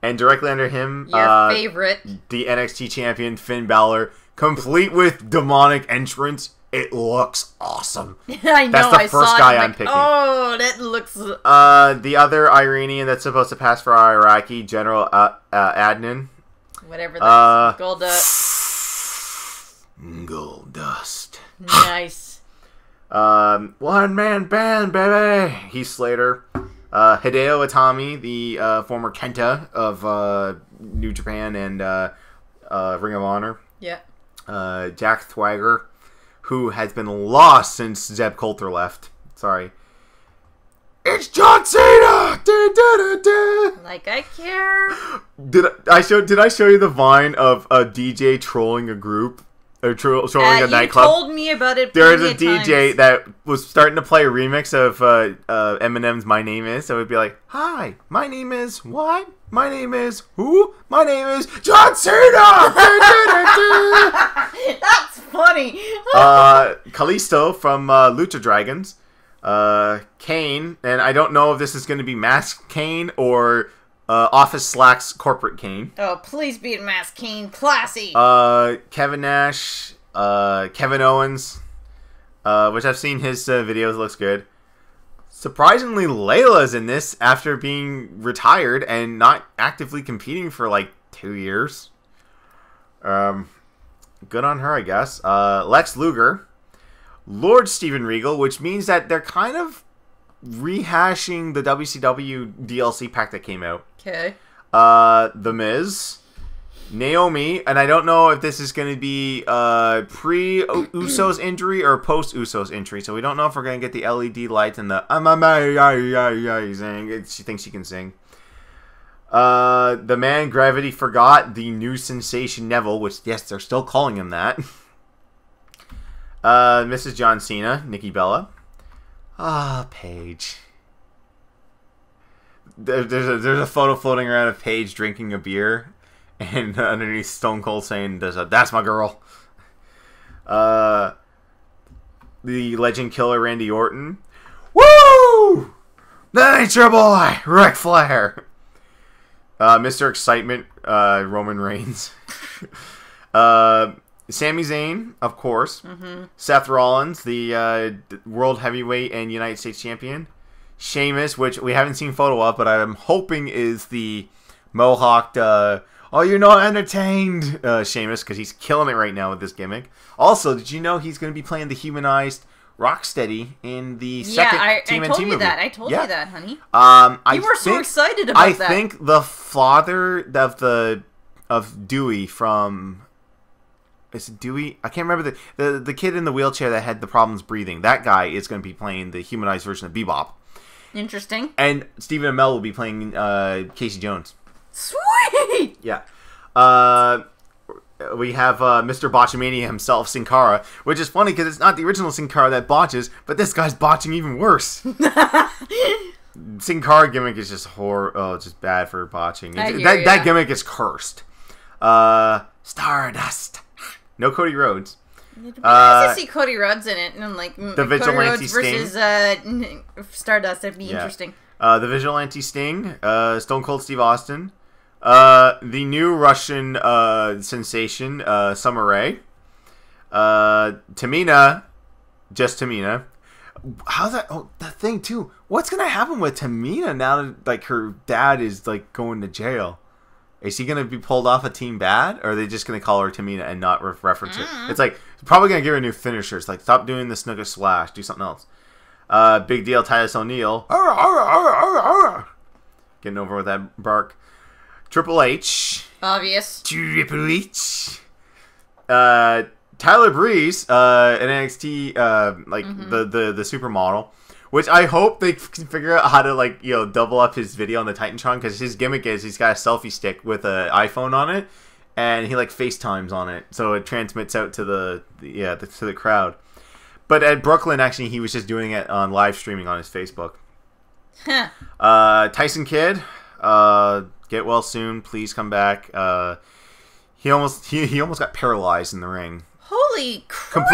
And directly under him, your favorite, the NXT champion, Finn Balor, complete with demonic entrance. It looks awesome. I know. That's the first guy I'm picking. Oh, that looks. The other Iranian that's supposed to pass for Iraqi, General Adnan. Whatever that is. Goldust. Nice. One man band, baby. Heath Slater. Hideo Itami, the former Kenta of New Japan and Ring of Honor. Yeah. Jack Swagger, who has been lost since Zeb Coulter left. Sorry. It's John Cena! Like I care. Did I show you the Vine of a DJ trolling a group? Or trolling a nightclub? You told me about it. There's a DJ that was starting to play a remix of Eminem's "My Name Is." So it'd be like, "Hi, my name is what? My name is who? My name is John Cena." That's funny. Kalisto from Lucha Dragons, Kane, and I don't know if this is going to be Masked Kane or Office Slacks Corporate Kane. Oh, please be Masked Kane, classy. Kevin Nash, Kevin Owens, which I've seen his videos, looks good. Surprisingly, Layla's in this after being retired and not actively competing for like 2 years. Good on her, I guess. Lex Luger, Lord Steven Regal, which means that they're kind of rehashing the WCW DLC pack that came out. Okay. The Miz, Naomi, and I don't know if this is going to be pre-Usos injury or post-Usos injury, so we don't know if we're going to get the LED lights and the she thinks she can sing. The man Gravity forgot, the new sensation Neville, which, yes, they're still calling him that. Mrs. John Cena, Nikki Bella. Paige. There's a photo floating around of Paige drinking a beer, and underneath Stone Cold saying, "That's my girl." The Legend Killer Randy Orton. Woo! That ain't your boy, Ric Flair. Mr. Excitement, Roman Reigns. Sami Zayn, of course. Mm-hmm. Seth Rollins, the World Heavyweight and United States Champion. Sheamus, which we haven't seen photo of, but I'm hoping is the mohawked, you're not entertained, Sheamus, because he's killing it right now with this gimmick. Also, did you know he's going to be playing the humanized Rocksteady in the second TMNT movie? I told you that, honey. You were so excited about that. I think the father of Dewey from... Is it Dewey? I can't remember the kid in the wheelchair that had the problems breathing. That guy is going to be playing the humanized version of Bebop. Interesting. And Stephen Amell will be playing Casey Jones. Sweet! Yeah. We have Mr. Botchamania himself, Sin Cara, which is funny because it's not the original Sin Cara that botches, but this guy's botching even worse. Sin Cara gimmick is just just bad for botching. That gimmick is cursed. Stardust. No Cody Rhodes. Nice to see Cody Rhodes in it, and like the Vigilante Sting versus Stardust. That'd be interesting. The Vigilante Sting, Stone Cold Steve Austin, the new Russian sensation, Summer Rae, Tamina, just Tamina. How's that? Oh, that thing too. What's gonna happen with Tamina now that like her dad is like going to jail? Is he going to be pulled off a Team Bad? Or are they just going to call her Tamina and not reference it? It's like, probably going to give her a new finisher. It's like, stop doing the Snooker Slash. Do something else. Big Deal, Titus O'Neil. Getting over with that bark. Triple H. Obvious. Triple H. Tyler Breeze, an NXT, the supermodel. Which I hope they can figure out how to, double up his video on the Titantron, because his gimmick is he's got a selfie stick with an iPhone on it, and he, FaceTimes on it, so it transmits out to the crowd. But at Brooklyn, actually, he was just doing it on live streaming on his Facebook. Tyson Kidd, get well soon, please come back. He almost got paralyzed in the ring. Holy crap!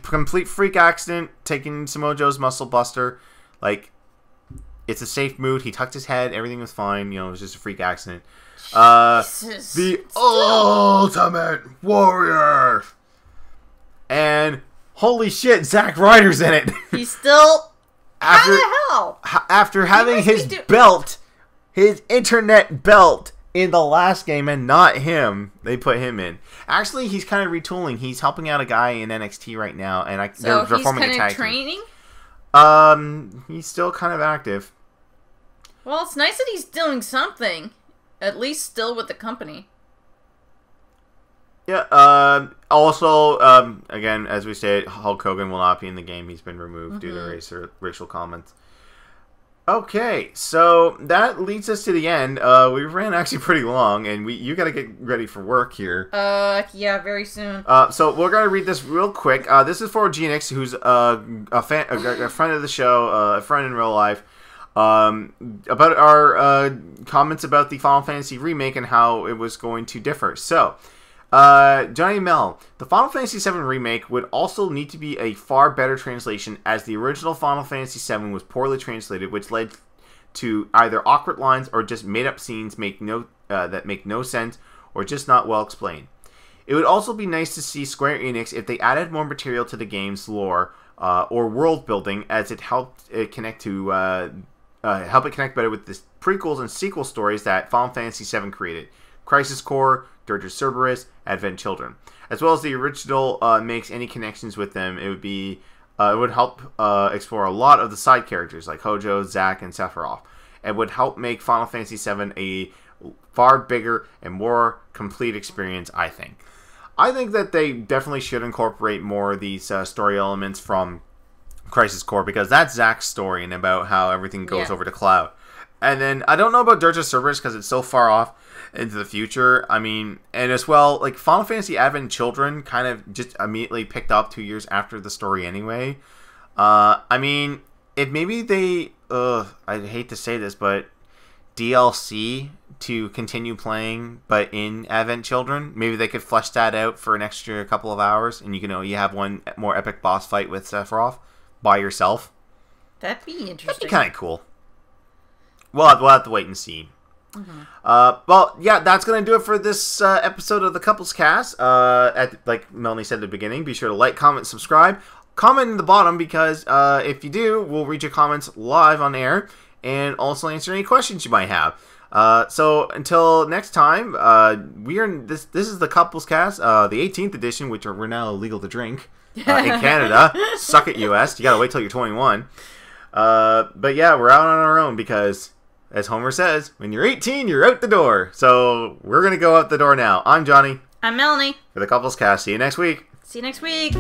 Complete freak accident, taking Samoa Joe's muscle buster. It's a safe mood. He tucked his head. Everything was fine. It was just a freak accident. The Ultimate Warrior. And holy shit, Zack Ryder's in it. He's still... How the hell? After having his belt, his internet belt, in the last game and not him, they put him in. Actually, he's kind of retooling. He's helping out a guy in NXT right now, and they're performing a tag team. So he's kind of training? He's still kind of active. Well, it's nice that he's doing something. At least still with the company. Yeah, also, again, as we said, Hulk Hogan will not be in the game. He's been removed due to racial comments. Okay, so that leads us to the end. We ran actually pretty long, and you got to get ready for work here. Yeah, very soon. So we're gonna read this real quick. This is for Genix, who's a friend of the show, a friend in real life. About our comments about the Final Fantasy remake and how it was going to differ. So, Johnny Mel, the Final Fantasy VII Remake would also need to be a far better translation, as the original Final Fantasy VII was poorly translated, which led to either awkward lines or just made-up scenes that make no sense or just not well explained. It would also be nice to see Square Enix if they added more material to the game's lore or world building, as it helped it connect better with the prequels and sequel stories that Final Fantasy VII created: Crisis Core, Dirge of Cerberus, Advent Children, as well as the original makes any connections with them. It would help explore a lot of the side characters like Hojo, Zack, and Sephiroth. It would help make Final Fantasy VII a far bigger and more complete experience, I think. I think that they definitely should incorporate more of these story elements from Crisis Core, because that's Zack's story and about how everything goes over to Cloud. And then I don't know about Dirge of Cerberus because it's so far off into the future. I mean, and as well, like Final Fantasy Advent Children kind of just immediately picked up 2 years after the story anyway. I mean, if maybe they, I hate to say this, but DLC to continue playing, but in Advent Children, maybe they could flesh that out for an extra couple of hours, and you have one more epic boss fight with Sephiroth by yourself. That'd be interesting. That'd be kind of cool. We'll have to wait and see. Well, yeah, that's going to do it for this episode of the Couples Cast. Like Melanie said at the beginning, be sure to like, comment, subscribe. Comment in the bottom because if you do, we'll read your comments live on air and also answer any questions you might have. So until next time, this is the Couples Cast, the 18th edition, which we're now legal to drink in Canada. Suck it, US. You got to wait till you're 21. But yeah, we're out on our own because, as Homer says, when you're 18, you're out the door. So we're going to go out the door now. I'm Johnny. I'm Melanie. For the Couples Cast. See you next week. See you next week.